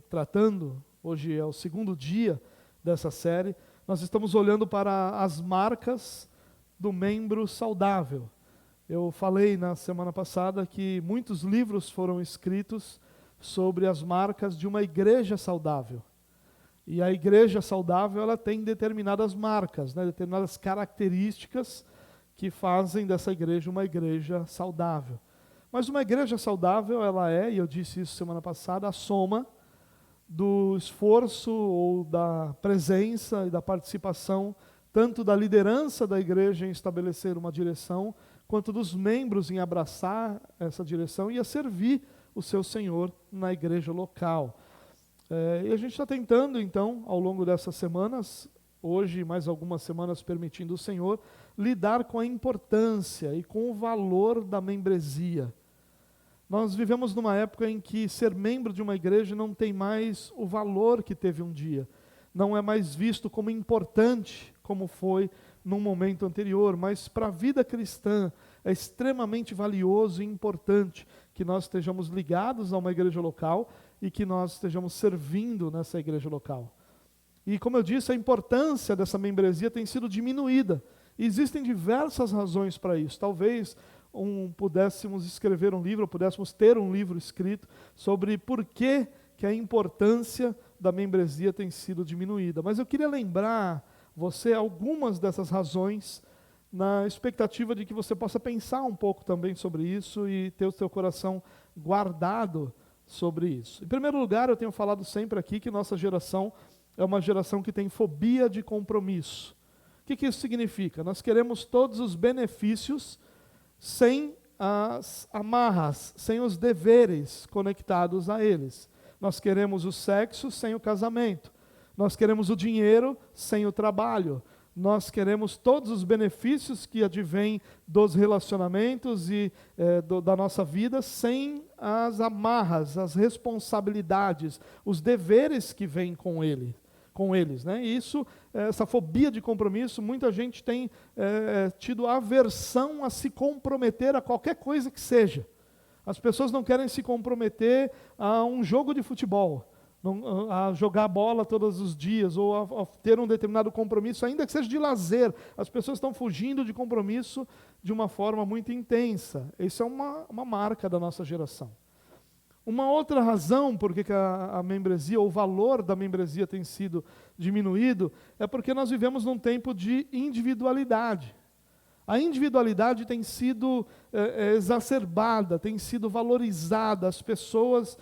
tratando, hoje é o segundo dia dessa série, nós estamos olhando para as marcas do membro saudável. Eu falei na semana passada que muitos livros foram escritos sobre as marcas de uma igreja saudável. E a igreja saudável, ela tem determinadas marcas, né, determinadas características que fazem dessa igreja uma igreja saudável. Mas uma igreja saudável, ela é, e eu disse isso semana passada, a soma do esforço ou da presença e da participação tanto da liderança da igreja em estabelecer uma direção, quanto dos membros em abraçar essa direção e a servir o seu Senhor na igreja local. E a gente está tentando, então, ao longo dessas semanas, hoje mais algumas semanas permitindo o Senhor, lidar com a importância e com o valor da membresia. Nós vivemos numa época em que ser membro de uma igreja não tem mais o valor que teve um dia. Não é mais visto como importante, como foi num momento anterior, mas para a vida cristã é extremamente valioso e importante que nós estejamos ligados a uma igreja local e que nós estejamos servindo nessa igreja local. E como eu disse, a importância dessa membresia tem sido diminuída. E existem diversas razões para isso. Talvez pudéssemos escrever um livro, pudéssemos ter um livro escrito sobre por que a importância da membresia tem sido diminuída. Mas eu queria lembrar você algumas dessas razões, na expectativa de que você possa pensar um pouco também sobre isso e ter o seu coração guardado sobre isso. Em primeiro lugar, eu tenho falado sempre aqui que nossa geração é uma geração que tem fobia de compromisso. O que isso significa? Nós queremos todos os benefícios sem as amarras, sem os deveres conectados a eles. Nós queremos o sexo sem o casamento. Nós queremos o dinheiro sem o trabalho. Nós queremos todos os benefícios que advêm dos relacionamentos e da nossa vida sem as amarras, as responsabilidades, os deveres que vêm com eles, né? E isso, essa fobia de compromisso, muita gente tem tido aversão a se comprometer a qualquer coisa que seja. As pessoas não querem se comprometer a um jogo de futebol, a jogar bola todos os dias, ou a ter um determinado compromisso, ainda que seja de lazer. As pessoas estão fugindo de compromisso de uma forma muito intensa. Isso é uma marca da nossa geração. Uma outra razão por que a membresia, ou o valor da membresia tem sido diminuído, é porque nós vivemos num tempo de individualidade. A individualidade tem sido exacerbada, tem sido valorizada. As pessoas,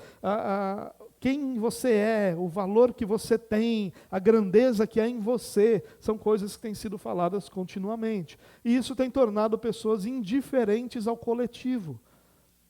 quem você é, o valor que você tem, a grandeza que há em você, são coisas que têm sido faladas continuamente. E isso tem tornado pessoas indiferentes ao coletivo.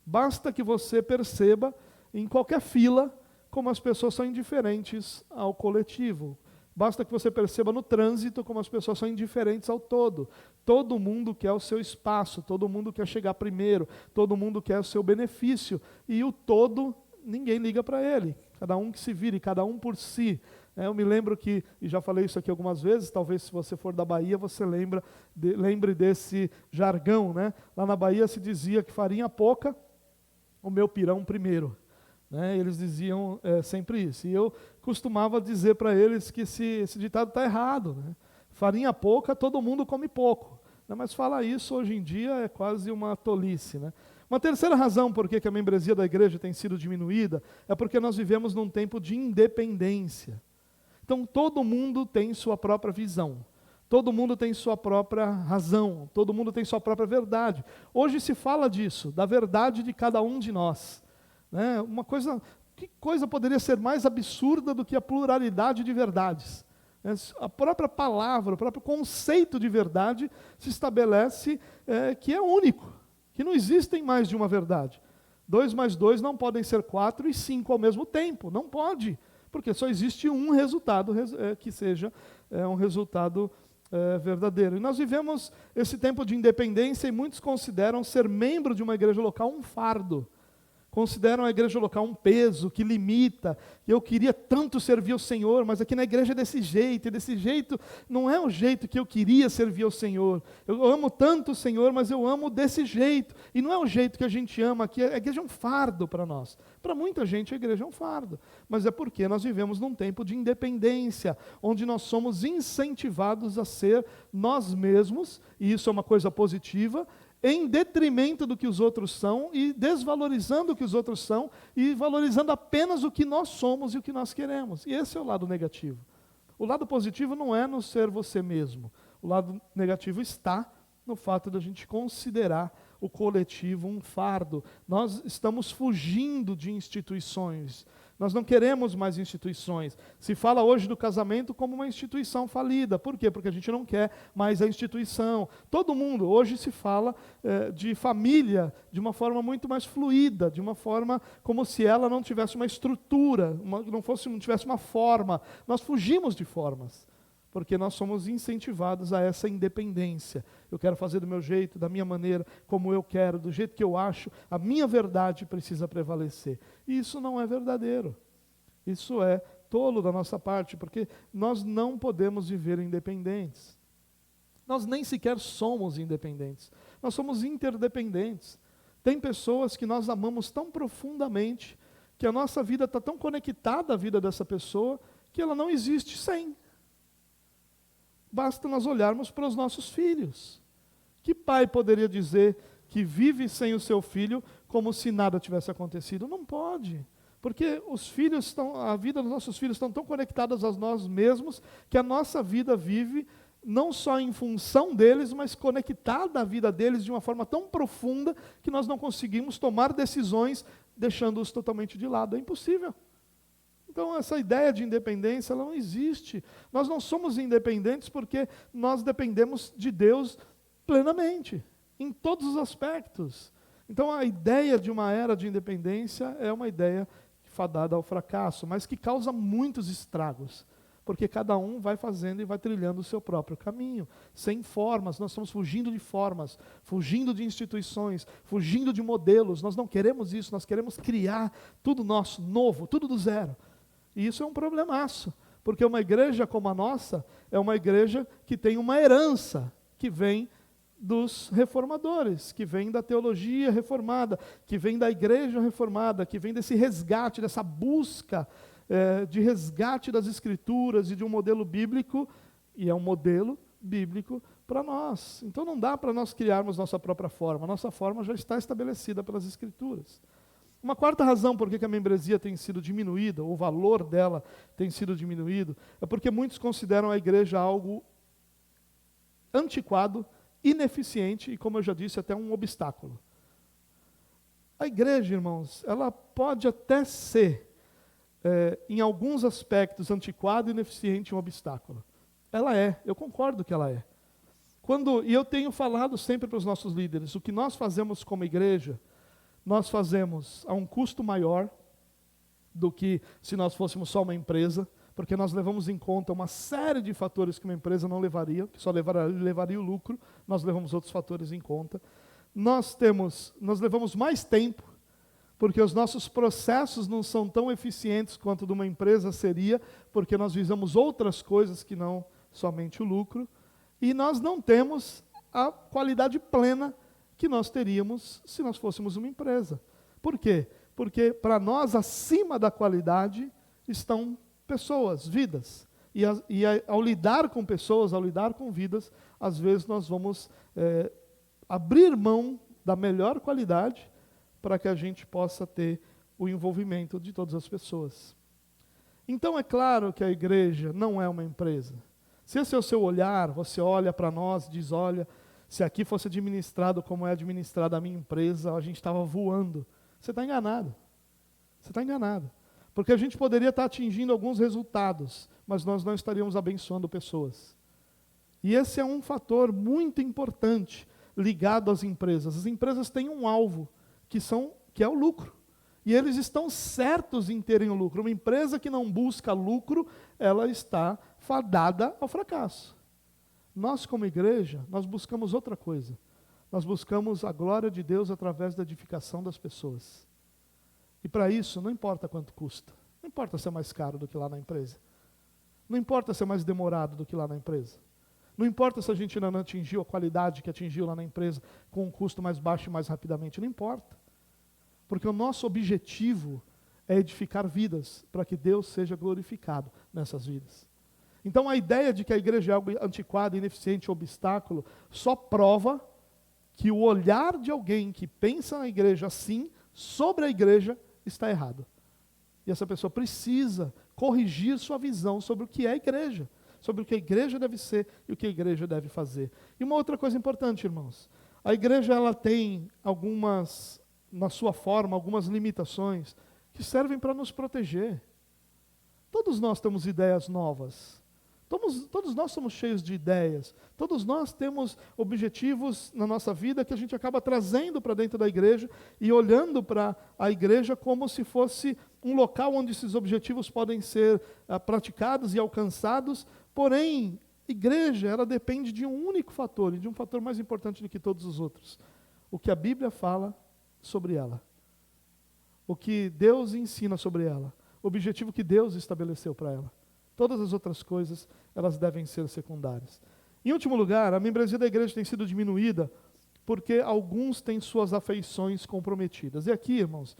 Basta que você perceba, em qualquer fila, como as pessoas são indiferentes ao coletivo. Basta que você perceba no trânsito como as pessoas são indiferentes ao todo. Todo mundo quer o seu espaço, todo mundo quer chegar primeiro, todo mundo quer o seu benefício. E o todo, ninguém liga para ele. Cada um que se vire, cada um por si. Eu me lembro que, e já falei isso aqui algumas vezes, talvez se você for da Bahia, você lembre desse jargão, né? Lá na Bahia se dizia que farinha pouca, o meu pirão primeiro. Né? Eles diziam sempre isso. E eu costumava dizer para eles que esse ditado está errado. Né? Farinha pouca, todo mundo come pouco. Né? Mas falar isso hoje em dia é quase uma tolice. Né? Uma terceira razão por que a membresia da igreja tem sido diminuída é porque nós vivemos num tempo de independência. Então todo mundo tem sua própria visão. Todo mundo tem sua própria razão, todo mundo tem sua própria verdade. Hoje se fala disso, da verdade de cada um de nós. Né? Que coisa poderia ser mais absurda do que a pluralidade de verdades? A própria palavra, o próprio conceito de verdade se estabelece que é único, que não existem mais de uma verdade. 2 mais 2 não podem ser 4 e 5 ao mesmo tempo, não pode, porque só existe um resultado que seja um resultado verdadeiro. E nós vivemos esse tempo de independência e muitos consideram ser membro de uma igreja local um fardo. consideram a igreja local um peso que limita. Eu queria tanto servir ao Senhor, mas aqui na igreja é desse jeito, e desse jeito não é o jeito que eu queria servir ao Senhor. Eu amo tanto o Senhor, mas eu amo desse jeito. E não é o jeito que a gente ama aqui, a igreja é um fardo para nós. Para muita gente a igreja é um fardo, mas é porque nós vivemos num tempo de independência, onde nós somos incentivados a ser nós mesmos, e isso é uma coisa positiva, em detrimento do que os outros são e desvalorizando o que os outros são e valorizando apenas o que nós somos e o que nós queremos. E esse é o lado negativo. O lado positivo não é no ser você mesmo. O lado negativo está no fato de a gente considerar o coletivo um fardo. Nós estamos fugindo de instituições. Nós não queremos mais instituições. Se fala hoje do casamento como uma instituição falida. Por quê? Porque a gente não quer mais a instituição. Todo mundo, hoje se fala de família de uma forma muito mais fluida, de uma forma como se ela não tivesse uma estrutura, não tivesse uma forma. Nós fugimos de formas, porque nós somos incentivados a essa independência. Eu quero fazer do meu jeito, da minha maneira, como eu quero, do jeito que eu acho, a minha verdade precisa prevalecer. E isso não é verdadeiro. Isso é tolo da nossa parte, porque nós não podemos viver independentes. Nós nem sequer somos independentes. Nós somos interdependentes. Tem pessoas que nós amamos tão profundamente, que a nossa vida está tão conectada à vida dessa pessoa, que ela não existe sem. Basta nós olharmos para os nossos filhos. Que pai poderia dizer que vive sem o seu filho como se nada tivesse acontecido? Não pode. Porque a vida dos nossos filhos estão tão conectadas a nós mesmos, que a nossa vida vive não só em função deles, mas conectada à vida deles de uma forma tão profunda que nós não conseguimos tomar decisões deixando-os totalmente de lado. É impossível. Então, essa ideia de independência, ela não existe. Nós não somos independentes porque nós dependemos de Deus plenamente, em todos os aspectos. Então, a ideia de uma era de independência é uma ideia fadada ao fracasso, mas que causa muitos estragos, porque cada um vai fazendo e vai trilhando o seu próprio caminho, sem formas. Nós estamos fugindo de formas, fugindo de instituições, fugindo de modelos. Nós não queremos isso, nós queremos criar tudo nosso, novo, tudo do zero. E isso é um problemaço, porque uma igreja como a nossa é uma igreja que tem uma herança que vem dos reformadores, que vem da teologia reformada, que vem da igreja reformada, que vem desse resgate, dessa busca de resgate das Escrituras e de um modelo bíblico, e é um modelo bíblico para nós. Então não dá para nós criarmos nossa própria forma, a nossa forma já está estabelecida pelas Escrituras. Uma quarta razão por que a membresia tem sido diminuída, o valor dela tem sido diminuído, é porque muitos consideram a igreja algo antiquado, ineficiente e, como eu já disse, até um obstáculo. A igreja, irmãos, ela pode até ser, em alguns aspectos, antiquada e ineficiente, um obstáculo. Ela é, eu concordo que ela é. E eu tenho falado sempre para os nossos líderes, o que nós fazemos como igreja, nós fazemos a um custo maior do que se nós fôssemos só uma empresa, porque nós levamos em conta uma série de fatores que uma empresa não levaria, que só levaria o lucro, nós levamos outros fatores em conta. Nós levamos mais tempo, porque os nossos processos não são tão eficientes quanto de uma empresa seria, porque nós visamos outras coisas que não somente o lucro, e nós não temos a qualidade plena que nós teríamos se nós fôssemos uma empresa. Por quê? Porque para nós, acima da qualidade, estão pessoas, vidas. Ao lidar com pessoas, ao lidar com vidas, às vezes nós vamos abrir mão da melhor qualidade para que a gente possa ter o envolvimento de todas as pessoas. Então é claro que a igreja não é uma empresa. Se esse é o seu olhar, você olha para nós e diz, olha, se aqui fosse administrado como é administrada a minha empresa, a gente estava voando. Você está enganado. Você está enganado. Porque a gente poderia estar atingindo alguns resultados, mas nós não estaríamos abençoando pessoas. E esse é um fator muito importante ligado às empresas. As empresas têm um alvo, que é o lucro. E eles estão certos em terem o lucro. Uma empresa que não busca lucro, ela está fadada ao fracasso. Nós, como igreja, nós buscamos outra coisa. Nós buscamos a glória de Deus através da edificação das pessoas. E para isso, não importa quanto custa. Não importa se é mais caro do que lá na empresa. Não importa se é mais demorado do que lá na empresa. Não importa se a gente ainda não atingiu a qualidade que atingiu lá na empresa com um custo mais baixo e mais rapidamente. Não importa. Porque o nosso objetivo é edificar vidas para que Deus seja glorificado nessas vidas. Então a ideia de que a igreja é algo antiquado, ineficiente, obstáculo, só prova que o olhar de alguém que pensa na igreja assim, sobre a igreja, está errado. E essa pessoa precisa corrigir sua visão sobre o que é a igreja, sobre o que a igreja deve ser e o que a igreja deve fazer. E uma outra coisa importante, irmãos, a igreja ela tem algumas, na sua forma, algumas limitações que servem para nos proteger. Todos nós temos ideias novas. Todos nós somos cheios de ideias. Todos nós temos objetivos na nossa vida que a gente acaba trazendo para dentro da igreja e olhando para a igreja como se fosse um local onde esses objetivos podem ser praticados e alcançados. Porém, igreja, ela depende de um único fator, e de um fator mais importante do que todos os outros. O que a Bíblia fala sobre ela. O que Deus ensina sobre ela. O objetivo que Deus estabeleceu para ela. Todas as outras coisas, elas devem ser secundárias. Em último lugar, a membresia da igreja tem sido diminuída porque alguns têm suas afeições comprometidas. E aqui, irmãos,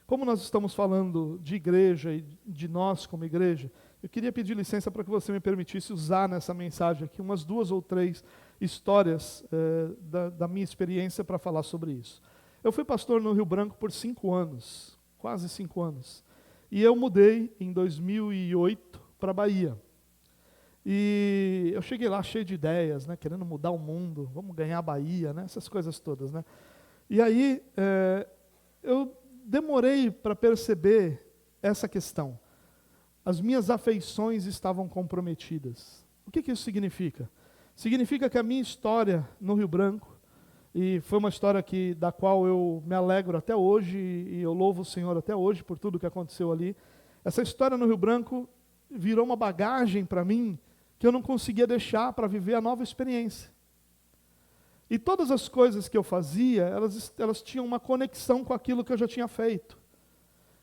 como nós estamos falando de igreja e de nós como igreja, eu queria pedir licença para que você me permitisse usar nessa mensagem aqui umas 2 ou 3 histórias da minha experiência para falar sobre isso. Eu fui pastor no Rio Branco por 5 anos, quase 5 anos. E eu mudei em 2008 para a Bahia. E eu cheguei lá cheio de ideias, né, querendo mudar o mundo, vamos ganhar a Bahia, né, essas coisas todas. Né. E aí eu demorei para perceber essa questão. As minhas afeições estavam comprometidas. O que isso significa? Significa que a minha história no Rio Branco, e foi uma história da qual eu me alegro até hoje, e eu louvo o Senhor até hoje por tudo que aconteceu ali. Essa história no Rio Branco virou uma bagagem para mim que eu não conseguia deixar para viver a nova experiência. E todas as coisas que eu fazia, elas tinham uma conexão com aquilo que eu já tinha feito,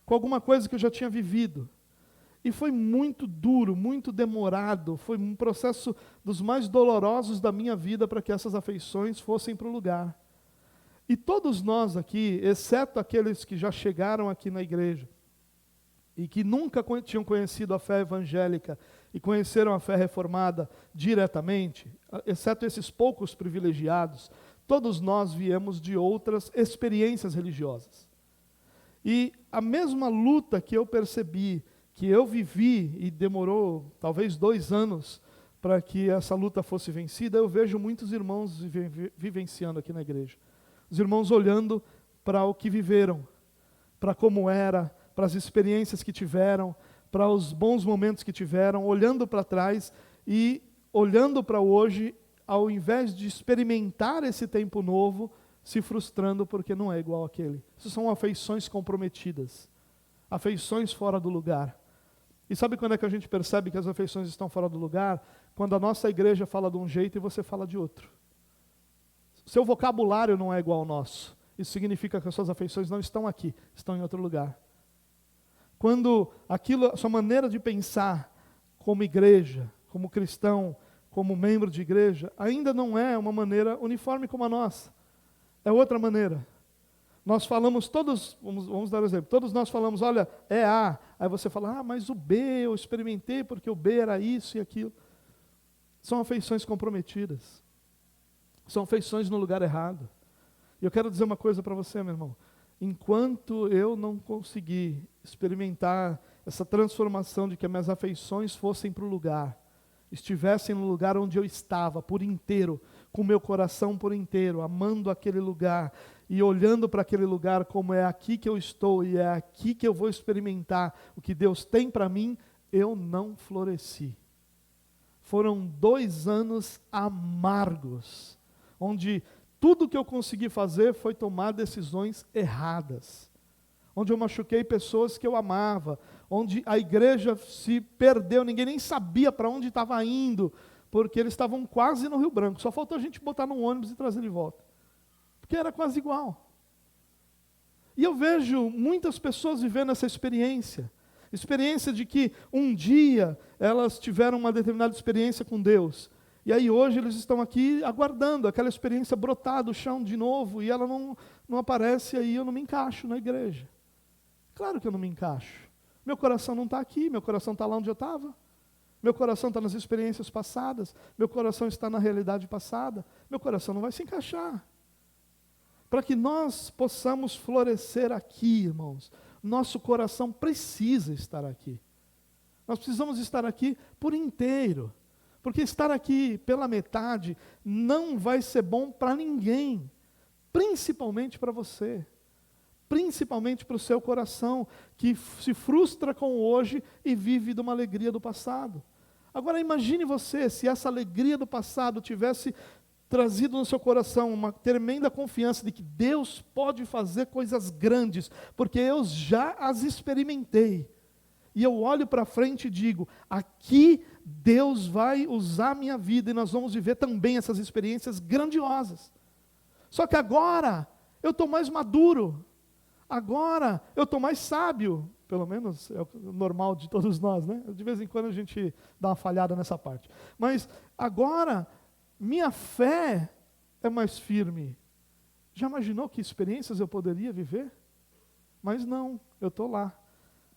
com alguma coisa que eu já tinha vivido. E foi muito duro, muito demorado, foi um processo dos mais dolorosos da minha vida para que essas afeições fossem para o lugar. E todos nós aqui, exceto aqueles que já chegaram aqui na igreja, e que nunca tinham conhecido a fé evangélica e conheceram a fé reformada diretamente, exceto esses poucos privilegiados, todos nós viemos de outras experiências religiosas. E a mesma luta que eu percebi, que eu vivi e demorou talvez 2 anos para que essa luta fosse vencida, eu vejo muitos irmãos vivenciando aqui na igreja. Os irmãos olhando para o que viveram, para como era, para as experiências que tiveram, para os bons momentos que tiveram, olhando para trás e olhando para hoje, ao invés de experimentar esse tempo novo, se frustrando porque não é igual àquele. Isso são afeições comprometidas, afeições fora do lugar. E sabe quando é que a gente percebe que as afeições estão fora do lugar? Quando a nossa igreja fala de um jeito e você fala de outro. Seu vocabulário não é igual ao nosso. Isso significa que as suas afeições não estão aqui, estão em outro lugar. Quando a sua maneira de pensar como igreja, como cristão, como membro de igreja, ainda não é uma maneira uniforme como a nossa. É outra maneira. Nós falamos todos, vamos dar um exemplo, todos nós falamos, olha, é A. Aí você fala, mas o B eu experimentei porque o B era isso e aquilo. São afeições comprometidas. São afeições no lugar errado. E eu quero dizer uma coisa para você, meu irmão. Enquanto eu não conseguir experimentar essa transformação de que as minhas afeições fossem para o lugar, estivessem no lugar onde eu estava por inteiro, com o meu coração por inteiro, amando aquele lugar e olhando para aquele lugar como é aqui que eu estou e é aqui que eu vou experimentar o que Deus tem para mim, eu não floresci. Foram 2 anos amargos, onde tudo que eu consegui fazer foi tomar decisões erradas, onde eu machuquei pessoas que eu amava, onde a igreja se perdeu, ninguém nem sabia para onde estava indo, porque eles estavam quase no Rio Branco, só faltou a gente botar num ônibus e trazer de volta, porque era quase igual. E eu vejo muitas pessoas vivendo essa experiência de que um dia elas tiveram uma determinada experiência com Deus, e aí hoje eles estão aqui aguardando aquela experiência brotar do chão de novo, e ela não aparece, e aí eu não me encaixo na igreja. Claro que eu não me encaixo. Meu coração não está aqui, meu coração está lá onde eu estava. Meu coração está nas experiências passadas, meu coração está na realidade passada, meu coração não vai se encaixar. Para que nós possamos florescer aqui, irmãos, nosso coração precisa estar aqui. Nós precisamos estar aqui por inteiro, porque estar aqui pela metade não vai ser bom para ninguém, principalmente para você, principalmente para o seu coração, que se frustra com o hoje e vive de uma alegria do passado. Agora imagine você, se essa alegria do passado tivesse trazido no seu coração uma tremenda confiança de que Deus pode fazer coisas grandes, porque eu já as experimentei. E eu olho para frente e digo, aqui Deus vai usar a minha vida e nós vamos viver também essas experiências grandiosas. Só que agora eu estou mais maduro, agora eu estou mais sábio, pelo menos é o normal de todos nós, né? De vez em quando a gente dá uma falhada nessa parte. Mas agora minha fé é mais firme. Já imaginou que experiências eu poderia viver? Mas não, eu estou lá,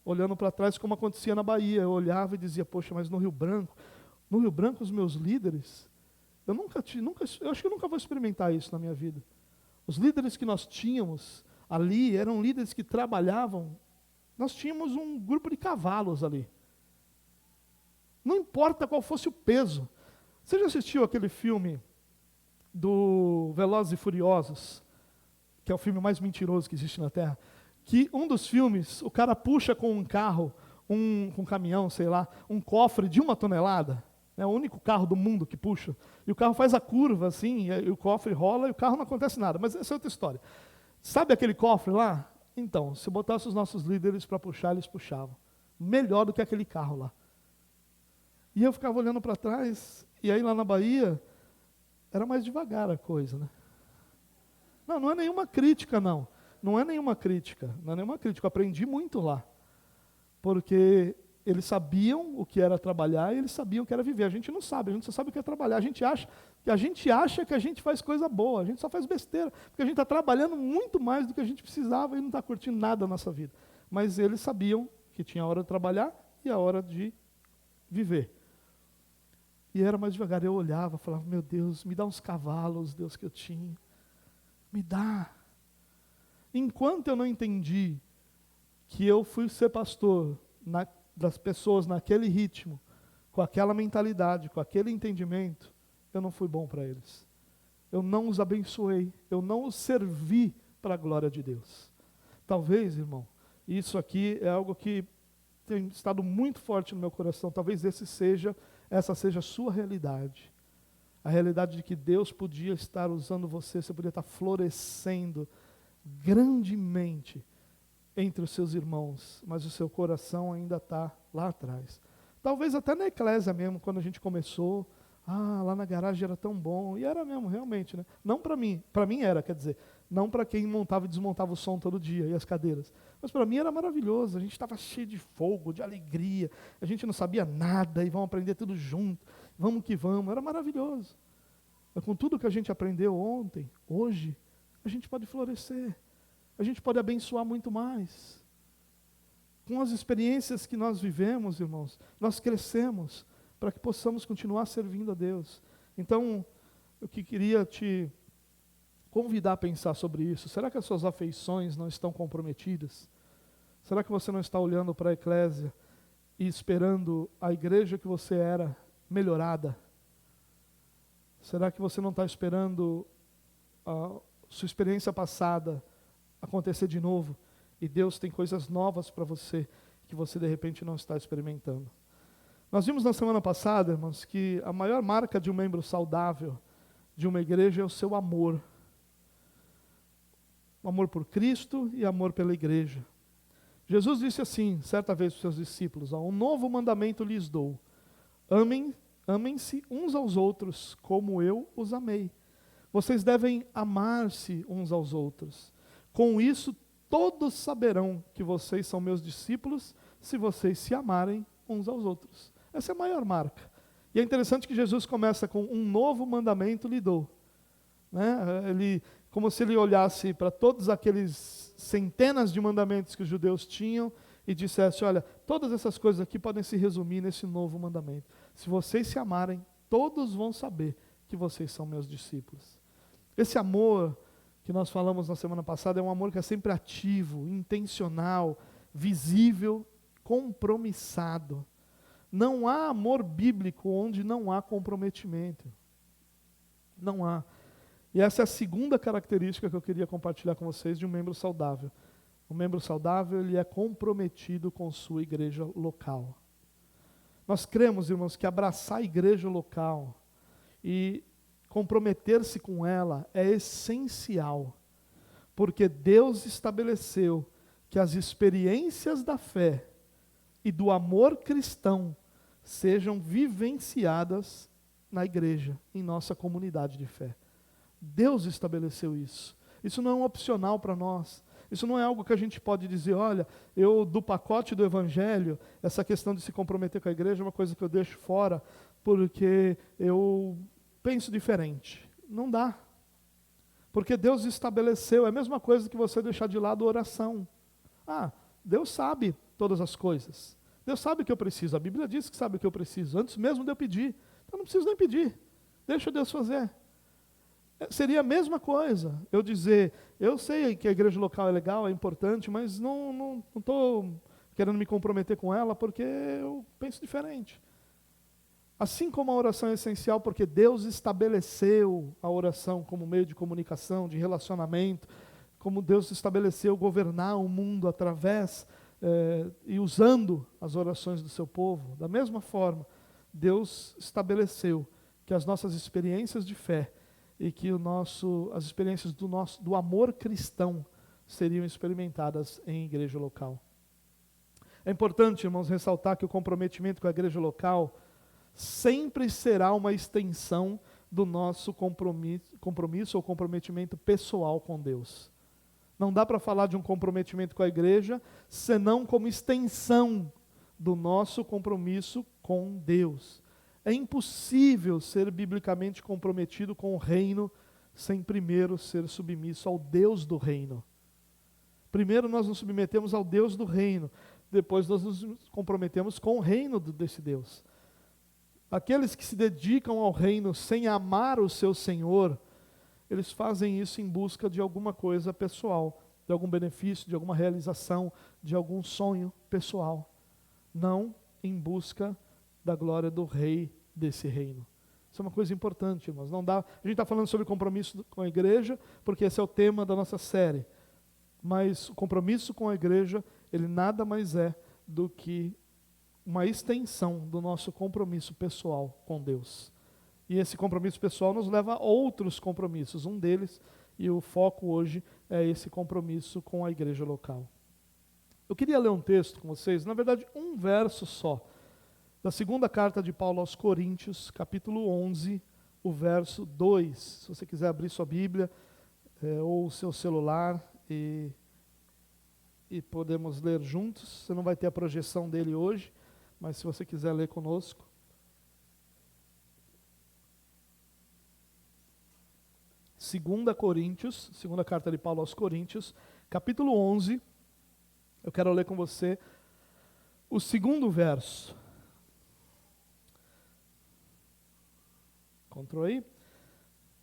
olhando para trás como acontecia na Bahia. Eu olhava e dizia, poxa, mas no Rio Branco os meus líderes, eu acho que eu nunca vou experimentar isso na minha vida. Os líderes que nós tínhamos ali eram líderes que trabalhavam, nós tínhamos um grupo de cavalos ali. Não importa qual fosse o peso. Você já assistiu aquele filme do Velozes e Furiosos, que é o filme mais mentiroso que existe na Terra? Que um dos filmes, o cara puxa com um carro, com um caminhão, sei lá, um cofre de 1 tonelada. É o único carro do mundo que puxa. E o carro faz a curva assim, e o cofre rola e o carro não acontece nada. Mas essa é outra história. Sabe aquele cofre lá? Então, se botasse os nossos líderes para puxar, eles puxavam. Melhor do que aquele carro lá. E eu ficava olhando para trás, e aí lá na Bahia, era mais devagar a coisa, né? Não é nenhuma crítica, não. Não é nenhuma crítica. Eu aprendi muito lá. Porque eles sabiam o que era trabalhar e eles sabiam o que era viver. A gente não sabe, a gente só sabe o que é trabalhar. A gente acha que a gente faz coisa boa, a gente só faz besteira, porque a gente está trabalhando muito mais do que a gente precisava e não está curtindo nada da nossa vida. Mas eles sabiam que tinha a hora de trabalhar e a hora de viver. E era mais devagar. Eu olhava, falava, meu Deus, me dá uns cavalos, Deus, que eu tinha. Me dá. Enquanto eu não entendi que eu fui ser pastor das pessoas naquele ritmo, com aquela mentalidade, com aquele entendimento, eu não fui bom para eles. Eu não os abençoei, eu não os servi para a glória de Deus. Talvez, irmão, isso aqui é algo que tem estado muito forte no meu coração, talvez essa seja a sua realidade. A realidade de que Deus podia estar usando você podia estar florescendo grandemente entre os seus irmãos, mas o seu coração ainda está lá atrás. Talvez até na eclésia mesmo, quando a gente começou, lá na garagem era tão bom, e era mesmo, realmente, né? Não para mim era, quer dizer, não para quem montava e desmontava o som todo dia, e as cadeiras, mas para mim era maravilhoso, a gente estava cheio de fogo, de alegria, a gente não sabia nada, e vamos aprender tudo junto, vamos que vamos, era maravilhoso. Mas com tudo que a gente aprendeu ontem, hoje, a gente pode florescer, a gente pode abençoar muito mais. Com as experiências que nós vivemos, irmãos, nós crescemos para que possamos continuar servindo a Deus. Então, eu queria te convidar a pensar sobre isso. Será que as suas afeições não estão comprometidas? Será que você não está olhando para a eclésia e esperando a igreja que você era melhorada? Será que você não está esperando a sua experiência passada acontecer de novo? E Deus tem coisas novas para você, que você de repente não está experimentando. Nós vimos na semana passada, irmãos, que a maior marca de um membro saudável de uma igreja é o seu amor. O amor por Cristo e amor pela igreja. Jesus disse assim, certa vez para os seus discípulos, um novo mandamento lhes dou. Amem-se uns aos outros, como eu os amei. Vocês devem amar-se uns aos outros. Com isso, todos saberão que vocês são meus discípulos se vocês se amarem uns aos outros. Essa é a maior marca. E é interessante que Jesus começa com um novo mandamento lhe dou. Né? Como se ele olhasse para todos aqueles centenas de mandamentos que os judeus tinham e dissesse, olha, todas essas coisas aqui podem se resumir nesse novo mandamento. Se vocês se amarem, todos vão saber que vocês são meus discípulos. Esse amor que nós falamos na semana passada é um amor que é sempre ativo, intencional, visível, compromissado. Não há amor bíblico onde não há comprometimento. Não há. E essa é a segunda característica que eu queria compartilhar com vocês de um membro saudável. O membro saudável, ele é comprometido com sua igreja local. Nós cremos, irmãos, que abraçar a igreja local e comprometer-se com ela é essencial, porque Deus estabeleceu que as experiências da fé e do amor cristão sejam vivenciadas na igreja, em nossa comunidade de fé. Deus estabeleceu isso. Isso não é um opcional para nós. Isso não é algo que a gente pode dizer, olha, do pacote do evangelho, essa questão de se comprometer com a igreja é uma coisa que eu deixo fora, porque eu penso diferente. Não dá. Porque Deus estabeleceu, é a mesma coisa que você deixar de lado a oração. Deus sabe todas as coisas. Deus sabe o que eu preciso. A Bíblia diz que sabe o que eu preciso, antes mesmo de eu pedir. Então não preciso nem pedir. Deixa Deus fazer. Seria a mesma coisa eu dizer, eu sei que a igreja local é legal, é importante, mas não estou querendo me comprometer com ela porque eu penso diferente. Assim como a oração é essencial porque Deus estabeleceu a oração como meio de comunicação, de relacionamento, como Deus estabeleceu governar o mundo através e usando as orações do seu povo, da mesma forma, Deus estabeleceu que as nossas experiências de fé e que as experiências do amor cristão seriam experimentadas em igreja local. É importante, irmãos, ressaltar que o comprometimento com a igreja local sempre será uma extensão do nosso compromisso ou comprometimento pessoal com Deus. Não dá para falar de um comprometimento com a igreja, senão como extensão do nosso compromisso com Deus. É impossível ser biblicamente comprometido com o reino sem primeiro ser submisso ao Deus do reino. Primeiro nós nos submetemos ao Deus do reino, depois nós nos comprometemos com o reino desse Deus. Aqueles que se dedicam ao reino sem amar o seu Senhor, eles fazem isso em busca de alguma coisa pessoal, de algum benefício, de alguma realização, de algum sonho pessoal. Não em busca da glória do rei desse reino. Isso é uma coisa importante, irmãos. Não dá, a gente está falando sobre compromisso com a igreja, porque esse é o tema da nossa série. Mas o compromisso com a igreja, ele nada mais é do que uma extensão do nosso compromisso pessoal com Deus. E esse compromisso pessoal nos leva a outros compromissos. Um deles, e o foco hoje, é esse compromisso com a igreja local. Eu queria ler um texto com vocês, na verdade um verso só, da segunda carta de Paulo aos Coríntios, capítulo 11, o verso 2. Se você quiser abrir sua Bíblia ou o seu celular e podemos ler juntos. Você não vai ter a projeção dele hoje, mas se você quiser ler conosco. Segunda carta de Paulo aos Coríntios, capítulo 11. Eu quero ler com você o segundo verso. Encontrou aí?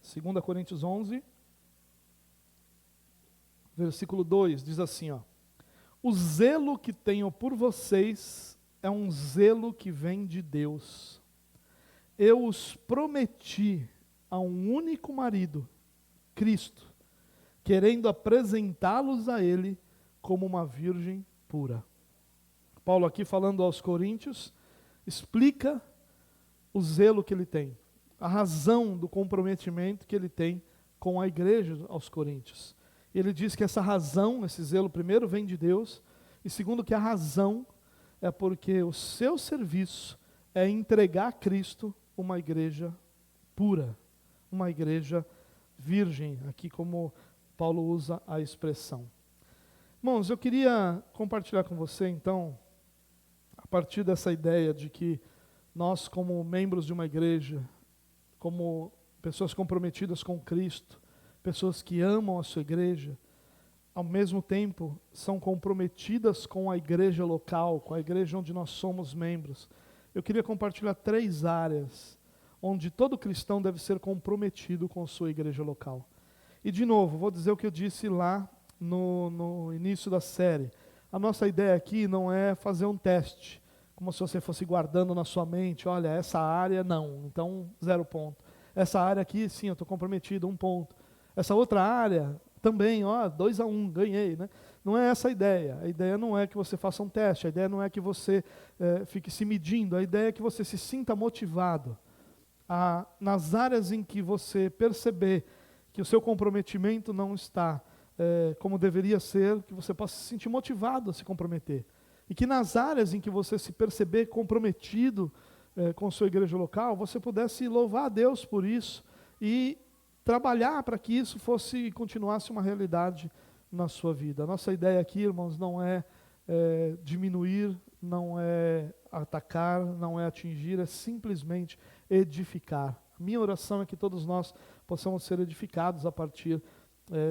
2 Coríntios 11, versículo 2, diz assim, o zelo que tenho por vocês é um zelo que vem de Deus. Eu os prometi a um único marido, Cristo, querendo apresentá-los a Ele como uma virgem pura. Paulo aqui falando aos Coríntios, explica o zelo que ele tem, a razão do comprometimento que ele tem com a igreja aos Coríntios. Ele diz que essa razão, esse zelo, primeiro vem de Deus, e segundo que a razão é porque o seu serviço é entregar a Cristo uma igreja pura, uma igreja virgem, aqui como Paulo usa a expressão. Irmãos, eu queria compartilhar com você, então, a partir dessa ideia de que nós, como membros de uma igreja, como pessoas comprometidas com Cristo, pessoas que amam a sua igreja, ao mesmo tempo são comprometidas com a igreja local, com a igreja onde nós somos membros. Eu queria compartilhar 3 áreas onde todo cristão deve ser comprometido com sua igreja local. E de novo, vou dizer o que eu disse lá no início da série. A nossa ideia aqui não é fazer um teste, como se você fosse guardando na sua mente, olha, essa área não, então 0 ponto. Essa área aqui, sim, eu estou comprometido, 1 ponto. Essa outra área, também, 2-1, ganhei, né? Não é essa a ideia. A ideia não é que você faça um teste, a ideia não é que você fique se medindo, a ideia é que você se sinta motivado. Nas áreas em que você perceber que o seu comprometimento não está como deveria ser, que você possa se sentir motivado a se comprometer. E que nas áreas em que você se perceber comprometido com sua igreja local, você pudesse louvar a Deus por isso e trabalhar para que isso continuasse uma realidade na sua vida. A nossa ideia aqui, irmãos, não é diminuir, não é atacar, não é atingir, é simplesmente edificar. A minha oração é que todos nós possamos ser edificados a partir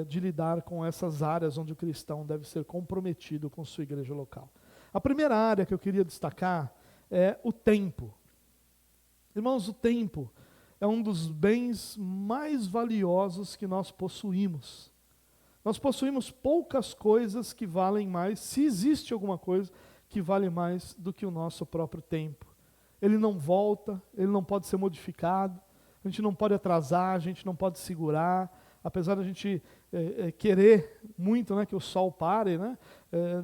de lidar com essas áreas onde o cristão deve ser comprometido com sua igreja local. A primeira área que eu queria destacar é o tempo. Irmãos, o tempo é um dos bens mais valiosos que nós possuímos. Nós possuímos poucas coisas que valem mais, se existe alguma coisa que vale mais do que o nosso próprio tempo. Ele não volta, ele não pode ser modificado, a gente não pode atrasar, a gente não pode segurar, apesar de a gente querer muito, né, que o sol pare, né,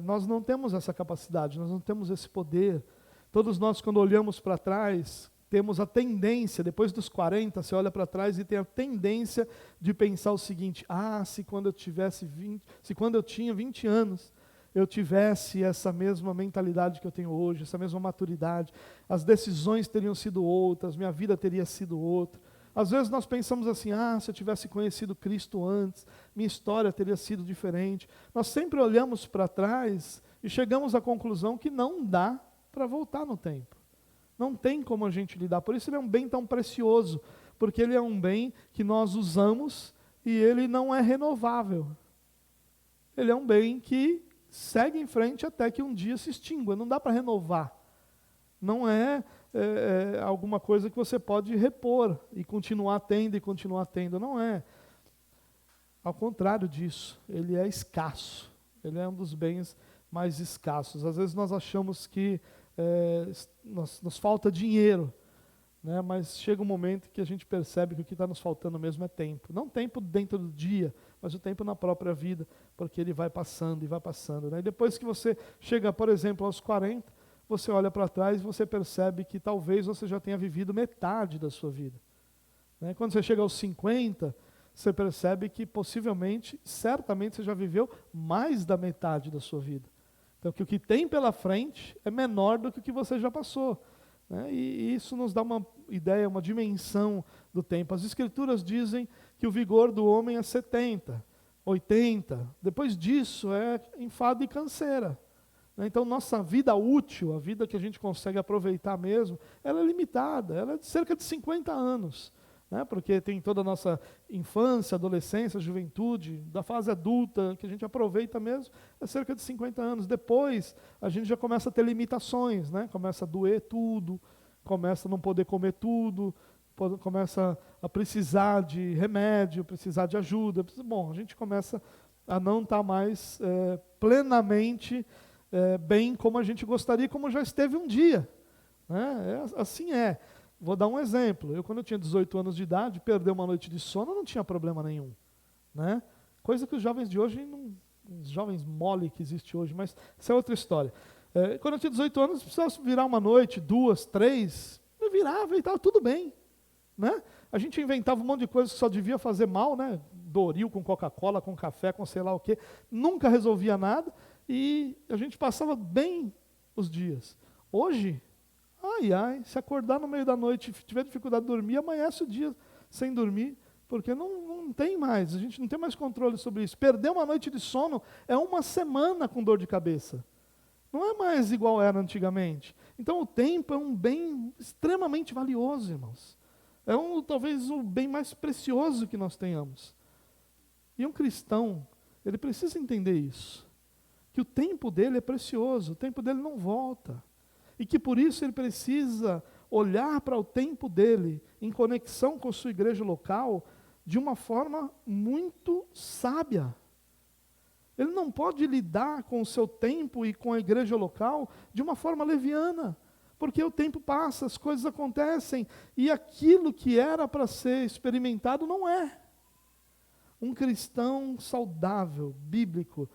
nós não temos essa capacidade, nós não temos esse poder. Todos nós, quando olhamos para trás, temos a tendência, depois dos 40, você olha para trás e tem a tendência de pensar o seguinte: se quando eu tinha 20 anos, eu tivesse essa mesma mentalidade que eu tenho hoje, essa mesma maturidade, as decisões teriam sido outras, minha vida teria sido outra. Às vezes nós pensamos assim, se eu tivesse conhecido Cristo antes, minha história teria sido diferente. Nós sempre olhamos para trás e chegamos à conclusão que não dá para voltar no tempo. Não tem como a gente lidar. Por isso ele é um bem tão precioso, porque ele é um bem que nós usamos e ele não é renovável. Ele é um bem que segue em frente até que um dia se extingua. Não dá para renovar. Não é alguma coisa que você pode repor e continuar tendo. Não é. Ao contrário disso, ele é escasso. Ele é um dos bens mais escassos. Às vezes nós achamos que nos falta dinheiro, né? Mas chega um momento que a gente percebe que o que está nos faltando mesmo é tempo. Não tempo dentro do dia, mas o tempo na própria vida, porque ele vai passando e vai passando, né? E depois que você chega, por exemplo, aos 40, você olha para trás e você percebe que talvez você já tenha vivido metade da sua vida, né? Quando você chega aos 50, você percebe que possivelmente, certamente você já viveu mais da metade da sua vida. Então, que o que tem pela frente é menor do que o que você já passou, né? E isso nos dá uma ideia, uma dimensão do tempo. As Escrituras dizem que o vigor do homem é 70, 80. Depois disso é enfado e canseira, né? Então, nossa vida útil, a vida que a gente consegue aproveitar mesmo, ela é limitada, ela é de cerca de 50 anos. Né? Porque tem toda a nossa infância, adolescência, juventude, da fase adulta, que a gente aproveita mesmo, é cerca de 50 anos. Depois, a gente já começa a ter limitações, né? Começa a doer tudo, começa a não poder comer tudo, começa a precisar de remédio, precisar de ajuda. Bom, a gente começa a não estar mais plenamente bem como a gente gostaria, como já esteve um dia, né? Assim é. Vou dar um exemplo. Eu, quando eu tinha 18 anos de idade, perder uma noite de sono não tinha problema nenhum, né? Coisa que os jovens de hoje, os jovens mole que existe hoje, mas isso é outra história. Quando eu tinha 18 anos, precisava virar uma noite, 2, 3, eu virava e estava tudo bem, né? A gente inventava um monte de coisa que só devia fazer mal, né? Doril com Coca-Cola, com café, com sei lá o quê. Nunca resolvia nada e a gente passava bem os dias. Hoje, se acordar no meio da noite e tiver dificuldade de dormir, amanhece o dia sem dormir, porque não não tem mais, a gente não tem mais controle sobre isso. Perder uma noite de sono é uma semana com dor de cabeça. Não é mais igual era antigamente. Então o tempo é um bem extremamente valioso, irmãos. É talvez o bem mais precioso que nós tenhamos. E um cristão, ele precisa entender isso. Que o tempo dele é precioso, o tempo dele não volta. E que por isso ele precisa olhar para o tempo dele, em conexão com a sua igreja local, de uma forma muito sábia. Ele não pode lidar com o seu tempo e com a igreja local de uma forma leviana, porque o tempo passa, as coisas acontecem, e aquilo que era para ser experimentado não é. Um cristão saudável, bíblico,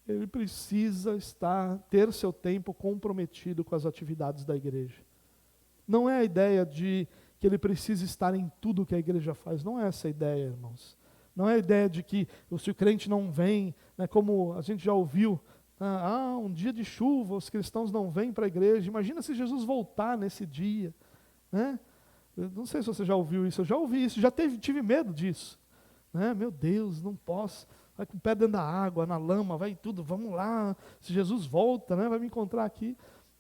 ele precisa ter seu tempo comprometido com as atividades da igreja. Não é a ideia de que ele precisa estar em tudo que a igreja faz, não é essa a ideia, irmãos. Não é a ideia de que se o crente não vem, né, como a gente já ouviu, um dia de chuva, os cristãos não vêm para a igreja. Imagina se Jesus voltar nesse dia. Né? Eu não sei se você já ouviu isso, eu já ouvi isso, já tive medo disso. Né? Meu Deus, não posso. Vai com o pé dentro da água, na lama, vai tudo, vamos lá. Se Jesus volta, né, vai me encontrar aqui.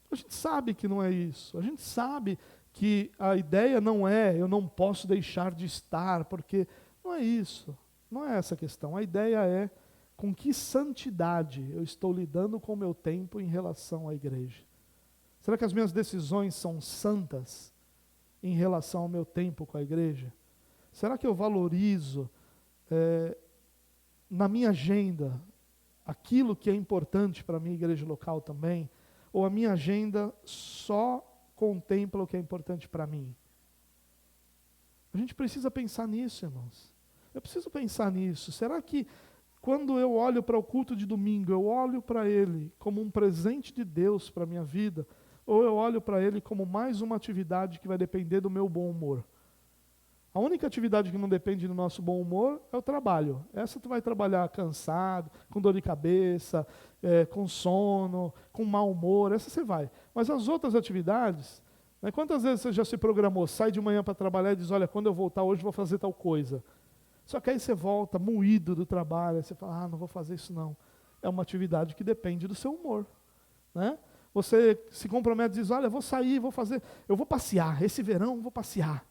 A gente sabe que não é isso. A gente sabe que a ideia não é eu não posso deixar de estar, porque não é isso. Não é essa a questão. A ideia é com que santidade eu estou lidando com o meu tempo em relação à igreja. Será que as minhas decisões são santas em relação ao meu tempo com a igreja? Será que eu valorizo na minha agenda aquilo que é importante para a minha igreja local também? Ou a minha agenda só contempla o que é importante para mim? A gente precisa pensar nisso, irmãos. Eu preciso pensar nisso. Será que quando eu olho para o culto de domingo, eu olho para ele como um presente de Deus para a minha vida? Ou eu olho para ele como mais uma atividade que vai depender do meu bom humor? A única atividade que não depende do nosso bom humor é o trabalho. Essa tu vai trabalhar cansado, com dor de cabeça, com sono, com mau humor, essa você vai. Mas as outras atividades, né, quantas vezes você já se programou, sai de manhã para trabalhar e diz, olha, quando eu voltar hoje vou fazer tal coisa. Só que aí você volta moído do trabalho, aí você fala, não vou fazer isso não. É uma atividade que depende do seu humor. Né? Você se compromete e diz, olha, vou sair, eu vou passear, esse verão eu vou passear.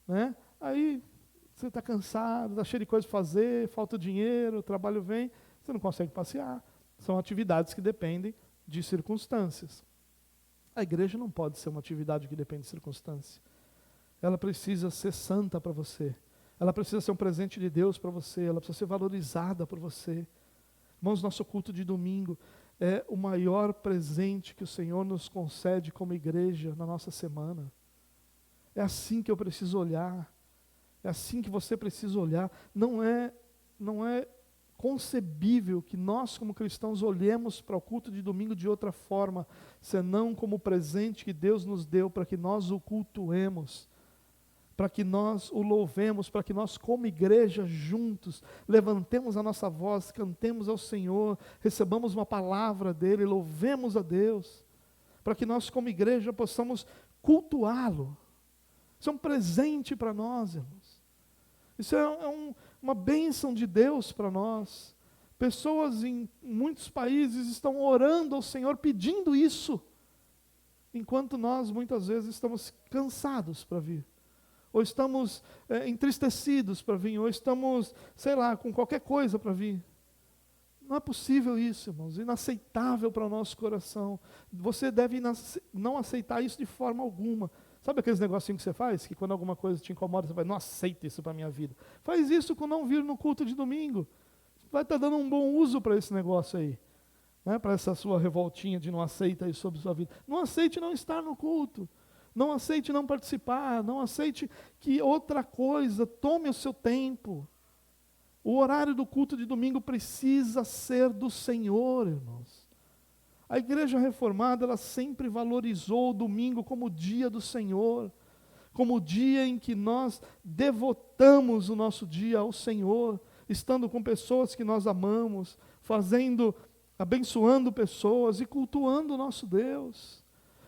Né? Aí você está cansado, está cheio de coisa para fazer, falta dinheiro, o trabalho vem, você não consegue passear. São atividades que dependem de circunstâncias. A igreja não pode ser uma atividade que depende de circunstâncias. Ela precisa ser santa para você. Ela precisa ser um presente de Deus para você, ela precisa ser valorizada por você. Irmãos, nosso culto de domingo é o maior presente que o Senhor nos concede como igreja na nossa semana. É assim que eu preciso olhar, é assim que você precisa olhar. Não é concebível que nós como cristãos olhemos para o culto de domingo de outra forma, senão como o presente que Deus nos deu para que nós o cultuemos, para que nós o louvemos, para que nós como igreja juntos levantemos a nossa voz, cantemos ao Senhor, recebamos uma palavra dEle, louvemos a Deus, para que nós como igreja possamos cultuá-lo. Isso é um presente para nós, irmãos. Isso é uma bênção de Deus para nós. Pessoas em muitos países estão orando ao Senhor pedindo isso, enquanto nós muitas vezes estamos cansados para vir. Ou estamos entristecidos para vir, ou estamos, com qualquer coisa para vir. Não é possível isso, irmãos, inaceitável para o nosso coração. Você deve não aceitar isso de forma alguma. Sabe aqueles negocinhos que você faz, que quando alguma coisa te incomoda, você vai, não aceita isso para a minha vida. Faz isso com não vir no culto de domingo. Vai estar dando um bom uso para esse negócio aí. Né? Para essa sua revoltinha de não aceita isso sobre a sua vida. Não aceite não estar no culto. Não aceite não participar, não aceite que outra coisa tome o seu tempo. O horário do culto de domingo precisa ser do Senhor, irmãos. A igreja reformada, ela sempre valorizou o domingo como o dia do Senhor, como o dia em que nós devotamos o nosso dia ao Senhor, estando com pessoas que nós amamos, abençoando pessoas e cultuando o nosso Deus.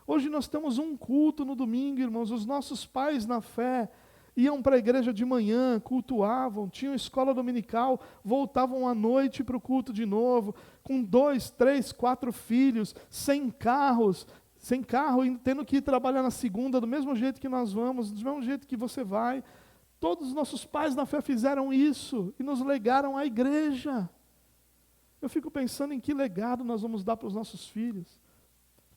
Hoje nós temos um culto no domingo, irmãos. Os nossos pais na fé, iam para a igreja de manhã, cultuavam, tinham escola dominical, voltavam à noite para o culto de novo, com 2, 3, 4 filhos, sem carro, e tendo que ir trabalhar na segunda, do mesmo jeito que nós vamos, do mesmo jeito que você vai. Todos os nossos pais na fé fizeram isso e nos legaram à igreja. Eu fico pensando em que legado nós vamos dar para os nossos filhos.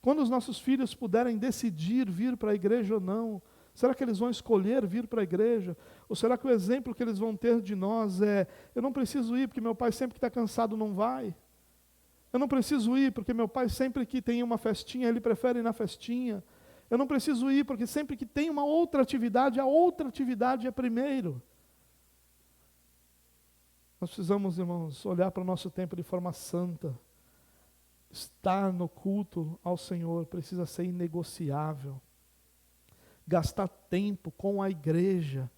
Quando os nossos filhos puderem decidir vir para a igreja ou não, será que eles vão escolher vir para a igreja? Ou será que o exemplo que eles vão ter de nós é: eu não preciso ir porque meu pai sempre que está cansado não vai. Eu não preciso ir porque meu pai sempre que tem uma festinha, ele prefere ir na festinha. Eu não preciso ir porque sempre que tem uma outra atividade, a outra atividade é primeiro. Nós precisamos, irmãos, olhar para o nosso tempo de forma santa. Estar no culto ao Senhor precisa ser inegociável. Gastar tempo com a igreja